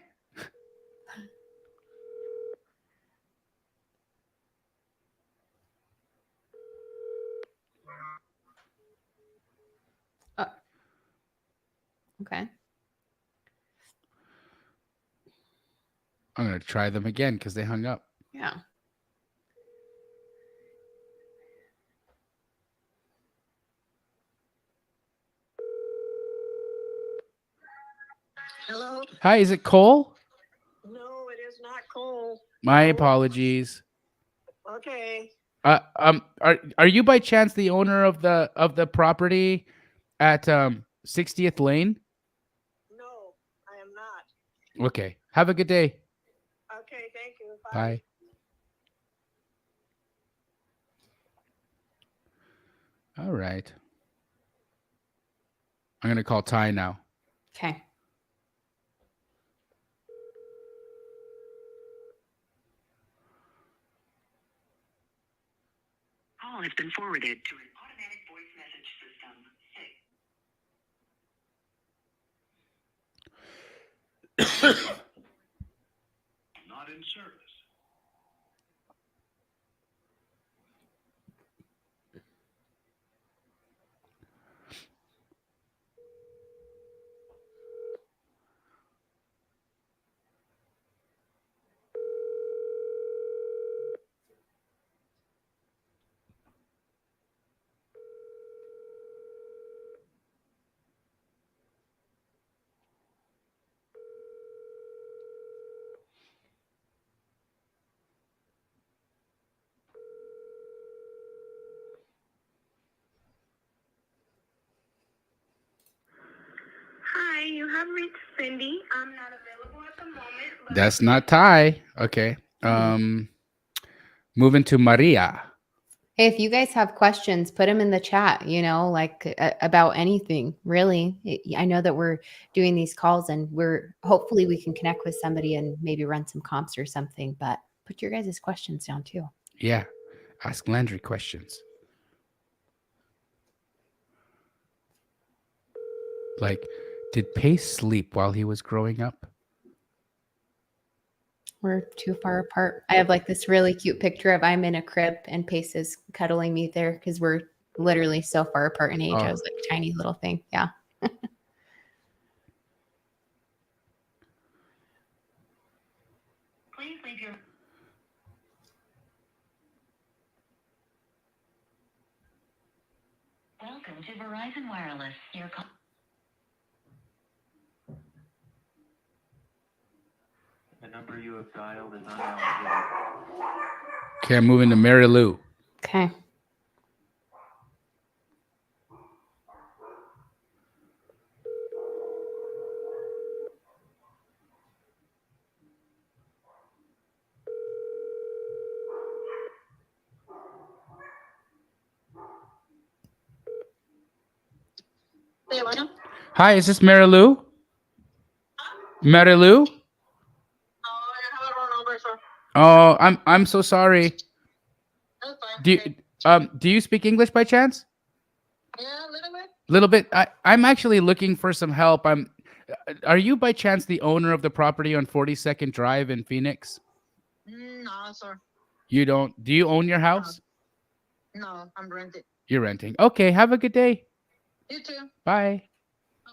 [SPEAKER 3] Okay.
[SPEAKER 1] I'm going to try them again because they hung up.
[SPEAKER 3] Yeah.
[SPEAKER 6] Hello?
[SPEAKER 1] Hi, is it Cole?
[SPEAKER 6] No, it is not Cole.
[SPEAKER 1] My apologies.
[SPEAKER 6] Okay.
[SPEAKER 1] Are you by chance the owner of the property at 60th Lane?
[SPEAKER 6] No, I am not.
[SPEAKER 1] Okay. Have a good day.
[SPEAKER 6] Okay, thank you.
[SPEAKER 1] Bye. All right. I'm going to call Ty now.
[SPEAKER 3] Okay.
[SPEAKER 2] Call has been forwarded to an automatic voice message system.
[SPEAKER 5] Not in service.
[SPEAKER 6] Hi, you have reached Cindy. I'm not available at the moment. But
[SPEAKER 1] That's not Ty. Okay. Moving to Maria.
[SPEAKER 3] Hey, if you guys have questions, put them in the chat, like about anything, really. I know that we're doing these calls and hopefully we can connect with somebody and maybe run some comps or something, but put your guys' questions down too.
[SPEAKER 1] Yeah. Ask Landry questions. Like, did Pace sleep while he was growing up?
[SPEAKER 3] We're too far apart. I have like this really cute picture of I'm in a crib and Pace is cuddling me there because we're literally so far apart in age. I was like tiny little thing. Yeah.
[SPEAKER 2] Please leave your. Welcome to Verizon Wireless. Your call.
[SPEAKER 7] The number you have dialed is unavailable.
[SPEAKER 1] Okay, I'm moving to Mary Lou.
[SPEAKER 3] Okay.
[SPEAKER 1] Hi, is this Mary Lou? Mary Lou? Oh, I'm so sorry.
[SPEAKER 6] That's fine.
[SPEAKER 1] Do you speak English by chance?
[SPEAKER 6] Yeah, a little bit.
[SPEAKER 1] Little bit. I'm actually looking for some help. Are you by chance the owner of the property on 42nd Drive in Phoenix?
[SPEAKER 6] No, sir.
[SPEAKER 1] You don't. Do you own your house?
[SPEAKER 6] No, I'm renting.
[SPEAKER 1] You're renting. Okay. Have a good day.
[SPEAKER 6] You too.
[SPEAKER 1] Bye.
[SPEAKER 6] Bye.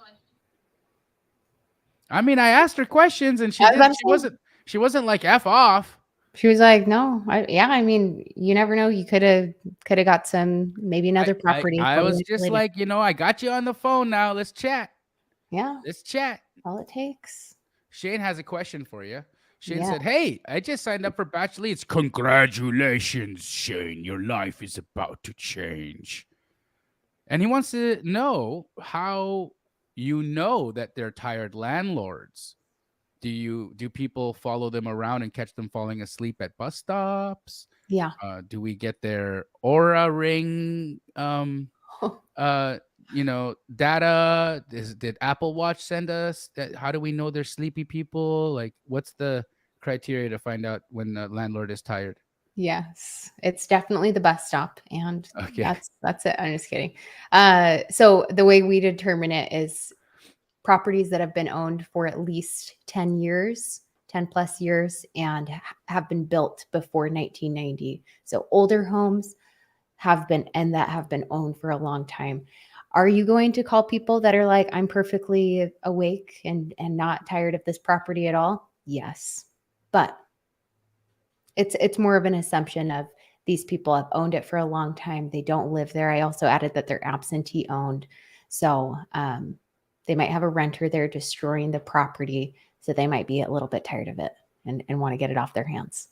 [SPEAKER 1] I mean, I asked her questions and
[SPEAKER 3] I was about to say.
[SPEAKER 1] she wasn't like F off.
[SPEAKER 3] She was like, "No, I mean, you never know. You could have got some, maybe another property."
[SPEAKER 1] I
[SPEAKER 3] fully
[SPEAKER 1] was just
[SPEAKER 3] insulated.
[SPEAKER 1] like, I got you on the phone now. Let's chat.
[SPEAKER 3] Yeah,
[SPEAKER 1] Let's chat.
[SPEAKER 3] all it takes.
[SPEAKER 1] Shane has a question for you. Shane
[SPEAKER 3] Yeah.
[SPEAKER 1] said, "Hey, I just signed up for Batch Leads. Congratulations, Shane. Your life is about to change." And he wants to know how you know that they're tired landlords. Do people follow them around and catch them falling asleep at bus stops?
[SPEAKER 3] Yeah.
[SPEAKER 1] Do we get their aura ring data? Did Apple Watch send us that? How do we know they're sleepy people? Like, what's the criteria to find out when the landlord is tired?
[SPEAKER 3] Yes, it's definitely the bus stop, and
[SPEAKER 1] Okay.
[SPEAKER 3] that's it. I'm just kidding. So the way we determine it is properties that have been owned for at least 10 years, 10 plus years, and have been built before 1990. So older homes have been owned for a long time. Are you going to call people that are like, I'm perfectly awake and not tired of this property at all? Yes. But it's more of an assumption of these people have owned it for a long time. They don't live there. I also added that they're absentee owned. So they might have a renter there destroying the property. So they might be a little bit tired of it and want to get it off their hands.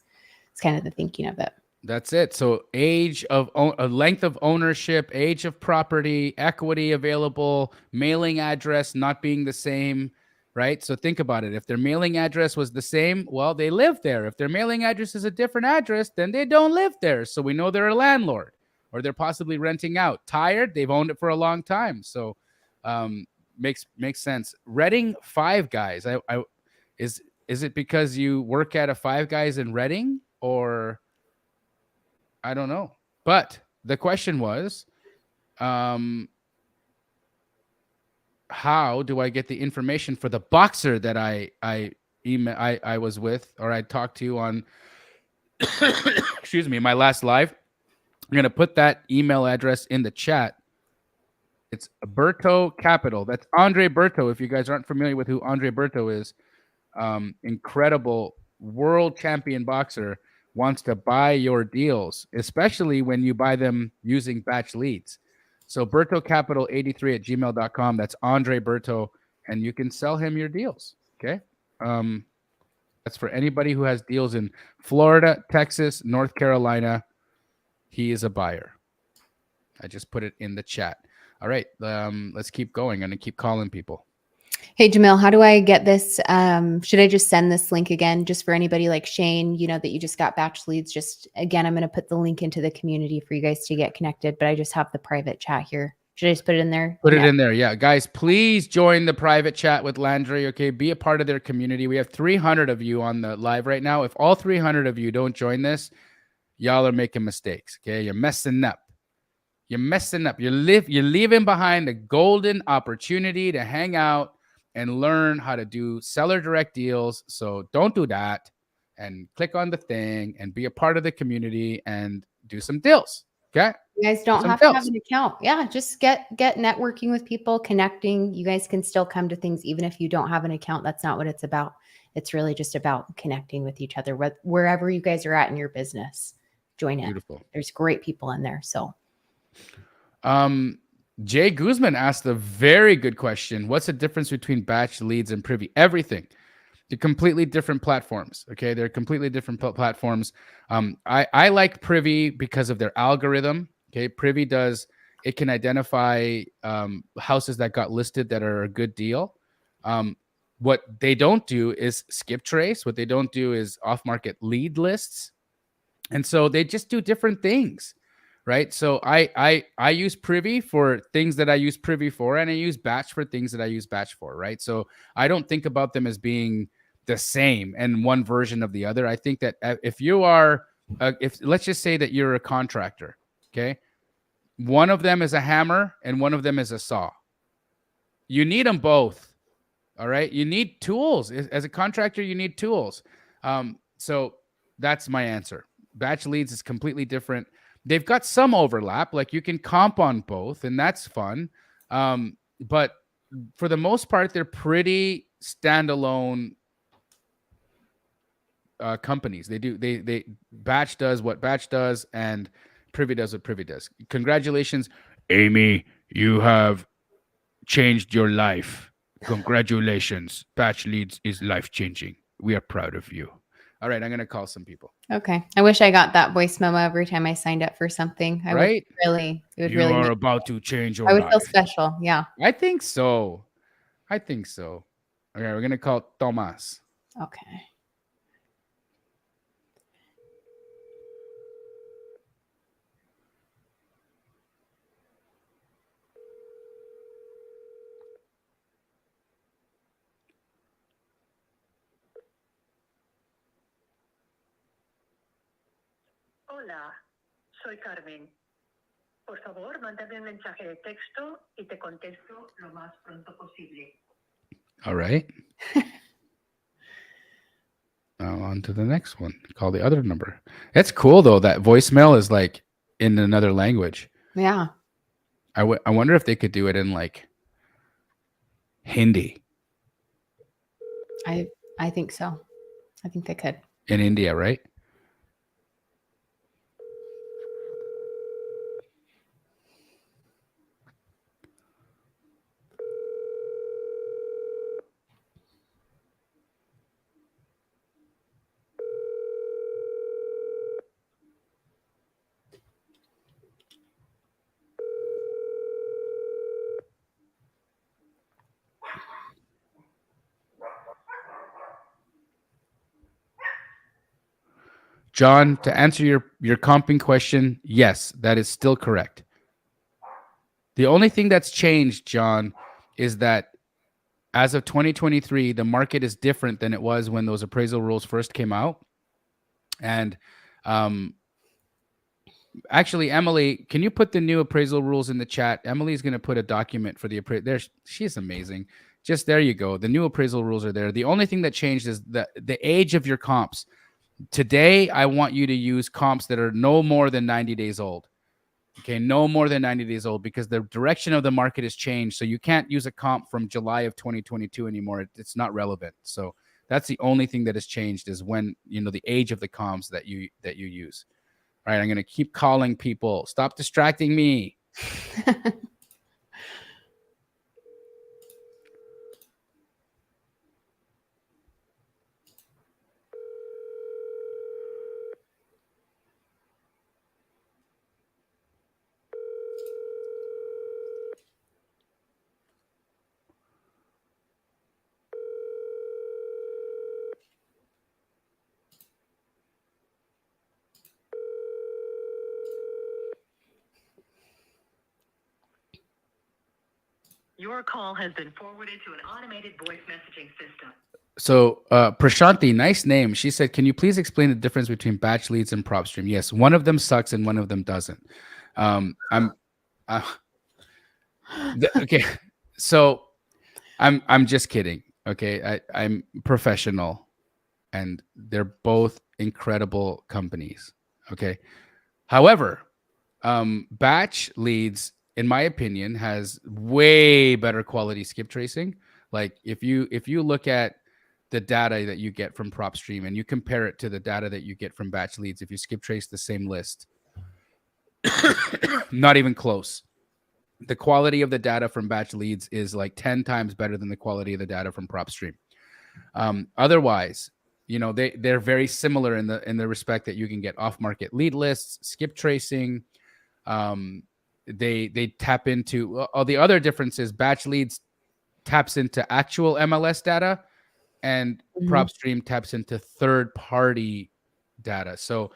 [SPEAKER 3] It's kind of the thinking of it.
[SPEAKER 1] That's it. So length of ownership, age of property, equity available, mailing address not being the same, right? So think about it. If their mailing address was the same, well, they live there. If their mailing address is a different address, then they don't live there. So we know they're a landlord, or they're possibly renting out. Tired, they've owned it for a long time. So makes sense. Reading Five Guys. Is it because you work at a Five Guys in Reading, or I don't know. But the question was, how do I get the information for the boxer that I was with, or I talked to on excuse me, my last live? I'm gonna put that email address in the chat. It's Berto Capital. That's Andre Berto. If you guys aren't familiar with who Andre Berto is, incredible world champion boxer, wants to buy your deals, especially when you buy them using batch leads. So Berto Capital 83 at gmail.com. That's Andre Berto, and you can sell him your deals. Okay. That's for anybody who has deals in Florida, Texas, North Carolina. He is a buyer. I just put it in the chat. All right. Let's keep going. I'm going to keep calling people.
[SPEAKER 3] Hey, Jamil, how do I get this? Should I just send this link again just for anybody like Shane, that you just got batch leads? Just again, I'm going to put the link into the community for you guys to get connected, but I just have the private chat here. Should I just put it in there?
[SPEAKER 1] Put it in there. Yeah. Guys, please join the private chat with Landry. Okay. Be a part of their community. We have 300 of you on the live right now. If all 300 of you don't join this, y'all are making mistakes. Okay. You're messing up. You're messing up. You're leaving behind a golden opportunity to hang out and learn how to do seller direct deals. So don't do that, and click on the thing and be a part of the community and do some deals. Okay.
[SPEAKER 3] You guys don't have to have an account. Yeah. Just get networking with people, connecting. You guys can still come to things even if you don't have an account. That's not what it's about. It's really just about connecting with each other, wherever you guys are at in your business. Join it.
[SPEAKER 1] Beautiful.
[SPEAKER 3] There's great people in there. So
[SPEAKER 1] Jay Guzman asked a very good question. What's the difference between batch leads and Privy? Everything. They're completely different platforms. Okay. They're completely different platforms. I like Privy because of their algorithm. Okay. Privy it can identify houses that got listed that are a good deal. What they don't do is skip trace. What they don't do is off-market lead lists. And so they just do different things. Right. So I use Privy for things that I use Privy for, and I use Batch for things that I use Batch for. Right. So I don't think about them as being the same and one version of the other. I think that if you are if let's just say that you're a contractor, okay? One of them is a hammer and one of them is a saw. You need them both. All right. You need tools. As a contractor, you need tools. So that's my answer. Batch leads is completely different. They've got some overlap, like you can comp on both, and that's fun. But for the most part, they're pretty standalone companies. They Batch does what Batch does, and Privy does what Privy does. Congratulations, Amy. You have changed your life. Congratulations. Batch Leads is life changing. We are proud of you. All right, I'm going to call some people.
[SPEAKER 3] Okay. I wish I got that voice memo every time I signed up for something. I
[SPEAKER 1] Right?
[SPEAKER 3] it would
[SPEAKER 1] You
[SPEAKER 3] really
[SPEAKER 1] are
[SPEAKER 3] make,
[SPEAKER 1] about to change your
[SPEAKER 3] I would
[SPEAKER 1] life.
[SPEAKER 3] feel special. Yeah.
[SPEAKER 1] I think so. Okay, we're going to call Tomas.
[SPEAKER 3] Okay.
[SPEAKER 8] Hola, soy Carmen. Por favor, mándame un mensaje de texto y te contesto lo más pronto posible.
[SPEAKER 1] All right. Now on to the next one. Call the other number. It's cool though that voicemail is like in another language.
[SPEAKER 3] Yeah.
[SPEAKER 1] I wonder if they could do it in like Hindi
[SPEAKER 3] I think so. I think they could.
[SPEAKER 1] in India, right? John, to answer your comping question, yes, that is still correct. The only thing that's changed, John, is that as of 2023, the market is different than it was when those appraisal rules first came out. And actually, Emily, can you put the new appraisal rules in the chat? Emily's going to put a document for the appraisal. There, she's amazing. Just there you go. The new appraisal rules are there. The only thing that changed is the age of your comps. Today, I want you to use comps that are no more than 90 days old. Okay, no more than 90 days old because the direction of the market has changed. So you can't use a comp from July of 2022 anymore. It's not relevant. So that's the only thing that has changed is when, the age of the comps that you use. All right, I'm going to keep calling people. Stop distracting me.
[SPEAKER 8] Your call has been forwarded to an automated voice messaging system.
[SPEAKER 1] So Prashanti, nice name. She said, can you please explain the difference between batch leads and prop stream? Yes, one of them sucks and one of them doesn't. Okay. So I'm just kidding. Okay. I'm professional and they're both incredible companies. Okay. However, batch leads, in my opinion, has way better quality skip tracing. Like if you look at the data that you get from PropStream and you compare it to the data that you get from batch leads, if you skip trace the same list, not even close. The quality of the data from batch leads is like 10 times better than the quality of the data from PropStream. Otherwise, they're very similar in the respect that you can get off-market lead lists, skip tracing. They tap into all the other differences. Batch leads taps into actual MLS data, and PropStream taps into third-party data. So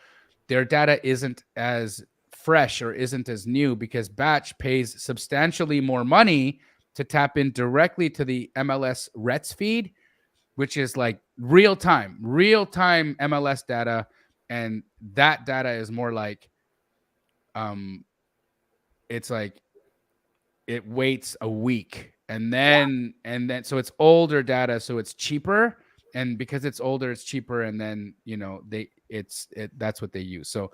[SPEAKER 1] their data isn't as fresh or isn't as new because batch pays substantially more money to tap in directly to the MLS RETS feed, which is like real-time MLS data. and that data is more like, it's like it waits a week, and then so it's older data, so it's cheaper, and because it's older, it's cheaper, and then that's what they use. So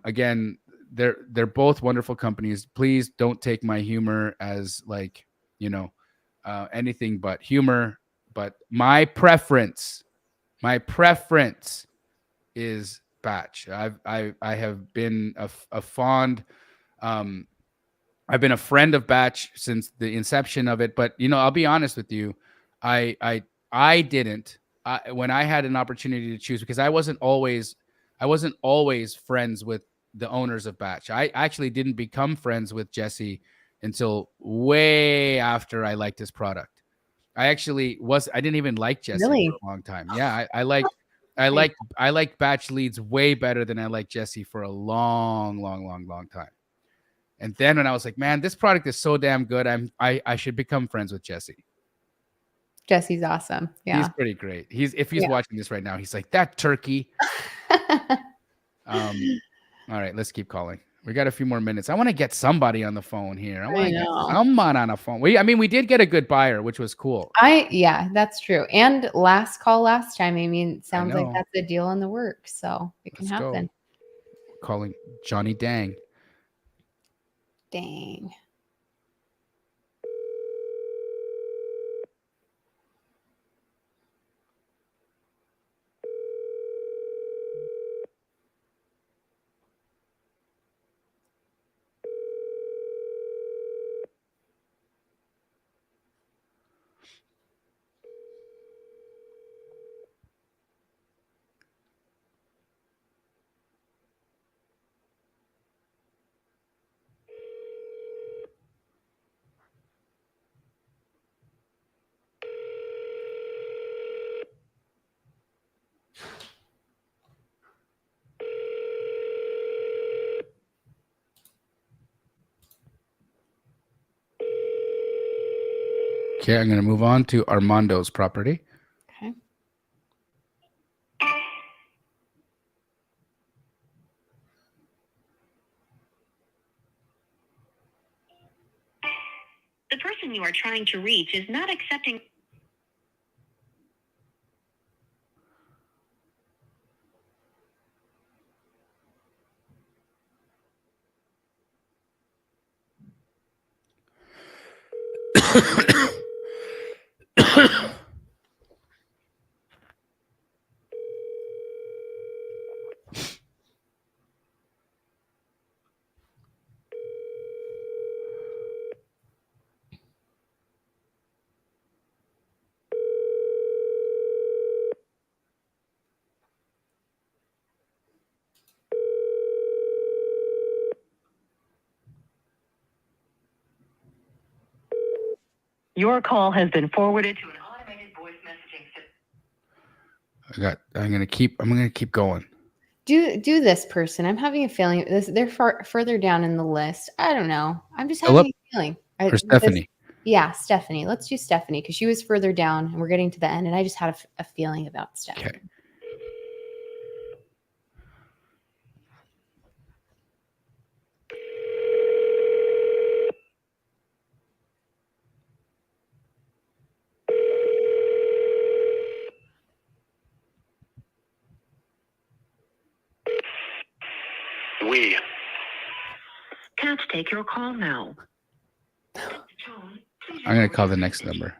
[SPEAKER 1] again, they're both wonderful companies. Please don't take my humor as like, anything but humor. But my preference is Batch. I have been a fond, I've been a friend of Batch since the inception of it. But I'll be honest with you, I didn't, when I had an opportunity to choose, because I wasn't always friends with the owners of Batch. I actually didn't become friends with Jesse until way after I liked his product. I didn't even like Jesse
[SPEAKER 3] Really?
[SPEAKER 1] for a long time. Yeah, I liked Batch leads way better than I liked Jesse for a long, long, long, long time. And then when I was like, man, this product is so damn good, I should become friends with Jesse.
[SPEAKER 3] Jesse's awesome. Yeah.
[SPEAKER 1] He's pretty great. If he's watching this right now, he's like, that turkey. All right, let's keep calling. We got a few more minutes. I want to get somebody on the phone here. I want to get someone on a phone. We did get a good buyer, which was cool.
[SPEAKER 3] Yeah, that's true. And last call last time. I mean, it sounds like that's a deal in the works, so it can happen.
[SPEAKER 1] Calling Johnny Dang.
[SPEAKER 3] Dang.
[SPEAKER 1] Okay, I'm going to move on to Armando's property.
[SPEAKER 3] Okay.
[SPEAKER 2] The person you are trying to reach is not accepting. Your call has been forwarded to an automated voice messaging system.
[SPEAKER 1] I'm gonna keep going.
[SPEAKER 3] Do this person. I'm having a feeling they're further down in the list. I don't know. I'm just having
[SPEAKER 1] Philip?
[SPEAKER 3] a feeling.
[SPEAKER 1] Or Stephanie.
[SPEAKER 3] Yeah, Stephanie. Let's do Stephanie because she was further down and we're getting to the end. And I just had a feeling about Stephanie.
[SPEAKER 1] Okay.
[SPEAKER 2] We can't take your call now.
[SPEAKER 1] I'm gonna call the next number.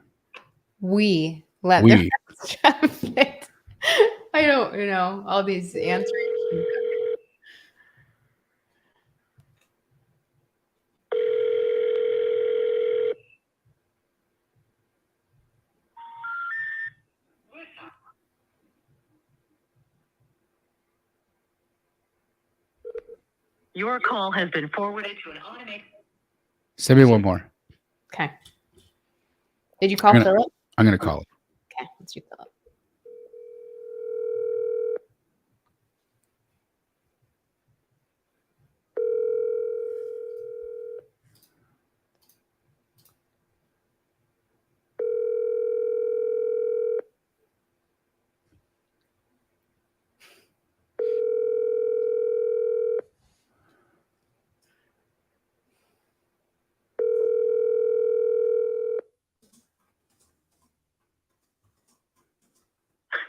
[SPEAKER 3] We let
[SPEAKER 1] We.
[SPEAKER 3] them traffic. I don't all these answering.
[SPEAKER 2] Your call has been forwarded to an automated.
[SPEAKER 1] Send me one more.
[SPEAKER 3] Okay. Did you call Philip?
[SPEAKER 1] I'm gonna call him.
[SPEAKER 3] Okay, let's do Philip.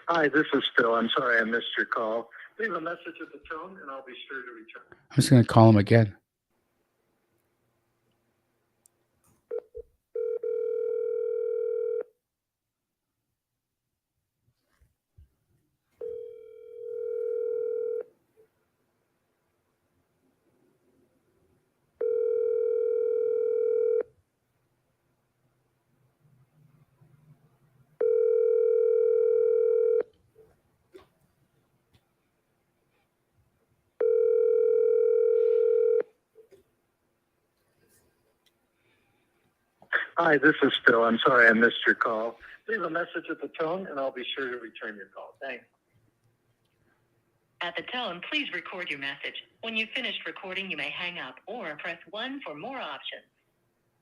[SPEAKER 4] Hi, this is Phil. I'm sorry I missed your call. Leave a message at the tone, and I'll be sure to return.
[SPEAKER 1] I'm just going to call him again.
[SPEAKER 4] Hi, this is Phil. I'm sorry I missed your call. Leave a message at the tone, and I'll be sure to return your call. Thanks.
[SPEAKER 2] At the tone, please record your message. When you've finished recording, you may hang up or press 1 for more options.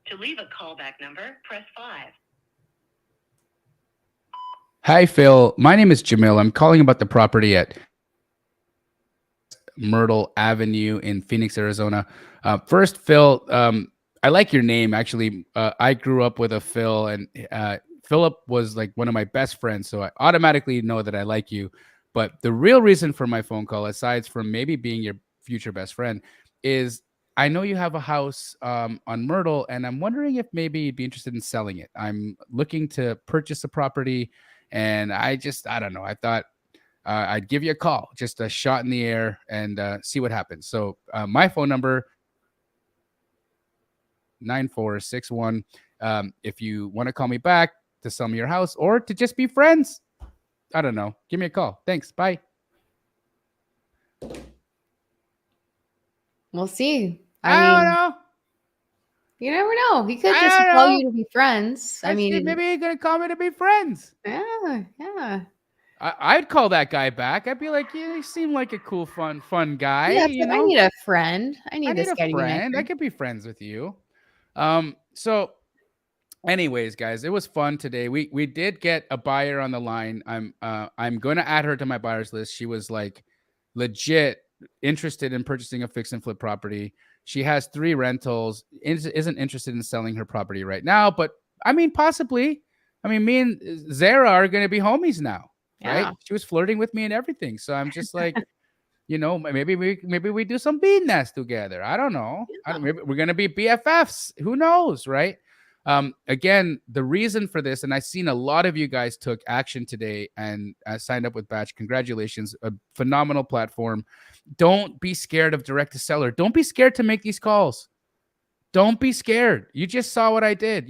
[SPEAKER 2] To leave a callback number, press 5.
[SPEAKER 1] Hi, Phil. My name is Jamil. I'm calling about the property at Myrtle Avenue in Phoenix, Arizona. First, Phil, I like your name. Actually, I grew up with a Phil, and Philip was like one of my best friends, so I automatically know that I like you. But the real reason for my phone call, aside from maybe being your future best friend, is I know you have a house on Myrtle, and I'm wondering if maybe you'd be interested in selling it. I'm looking to purchase a property, and I don't know. I thought I'd give you a call, just a shot in the air, and see what happens. So my phone number, 9461. If you want to call me back to sell me your house or to just be friends, I don't know. Give me a call. Thanks. Bye.
[SPEAKER 3] We'll see.
[SPEAKER 1] I don't know.
[SPEAKER 3] You never know. He could
[SPEAKER 1] I
[SPEAKER 3] just
[SPEAKER 1] don't
[SPEAKER 3] call
[SPEAKER 1] know.
[SPEAKER 3] you to be friends. I mean,
[SPEAKER 1] Maybe you're gonna call me to be friends.
[SPEAKER 3] yeah.
[SPEAKER 1] I'd call that guy back. I'd be like, yeah, you seem like a cool, fun guy.
[SPEAKER 3] Yeah,
[SPEAKER 1] You
[SPEAKER 3] I
[SPEAKER 1] know,
[SPEAKER 3] need a friend. I
[SPEAKER 1] I
[SPEAKER 3] need
[SPEAKER 1] need
[SPEAKER 3] this
[SPEAKER 1] a
[SPEAKER 3] guy to be my
[SPEAKER 1] friend. I
[SPEAKER 3] friend.
[SPEAKER 1] could be friends with you. So anyways, guys, it was fun today. We did get a buyer on the line. I'm going to add her to my buyers list. She was like legit interested in purchasing a fix and flip property. She has 3 rentals. Isn't interested in selling her property right now, but I mean possibly. I mean, me and Zara are going to be homies now, right?
[SPEAKER 3] Yeah.
[SPEAKER 1] She was flirting with me and everything. So I'm just like, you know, maybe we do some bean nest together. I don't know. Maybe we're gonna be BFFs. Who knows, right? Again, the reason for this, and I've seen a lot of you guys took action today and signed up with Batch. Congratulations, a phenomenal platform. Don't be scared of direct to seller. Don't be scared to make these calls. Don't be scared. You just saw what I did.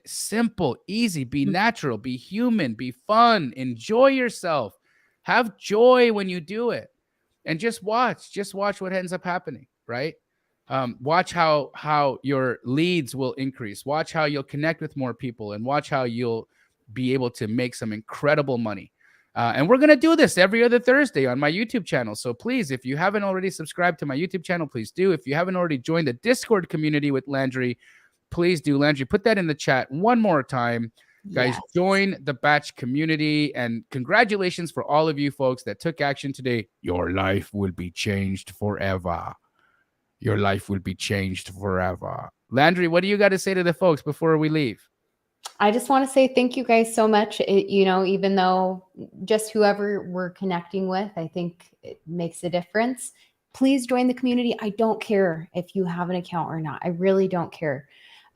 [SPEAKER 1] Simple, easy, be natural, be human, be fun, enjoy yourself. Have joy when you do it. And just watch what ends up happening, right? Watch how your leads will increase. Watch how you'll connect with more people, and watch how you'll be able to make some incredible money. And we're going to do this every other Thursday on my YouTube channel. So please, if you haven't already subscribed to my YouTube channel, please do. If you haven't already joined the Discord community with Landry, please do. Landry, put that in the chat one more time. Guys, join the Batch community, and congratulations for all of you folks that took action today. Your life will be changed forever. Your life will be changed forever. Landry, what do you got to say to the folks before we leave?
[SPEAKER 3] I just want to say thank you guys so much. Even though just whoever we're connecting with, I think it makes a difference. Please join the community. I don't care if you have an account or not. I really don't care.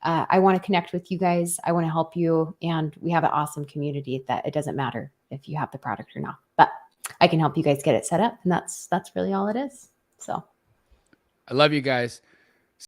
[SPEAKER 3] I want to connect with you guys. I want to help you. And we have an awesome community that it doesn't matter if you have the product or not, but I can help you guys get it set up. And that's really all it is. So
[SPEAKER 1] I love you guys.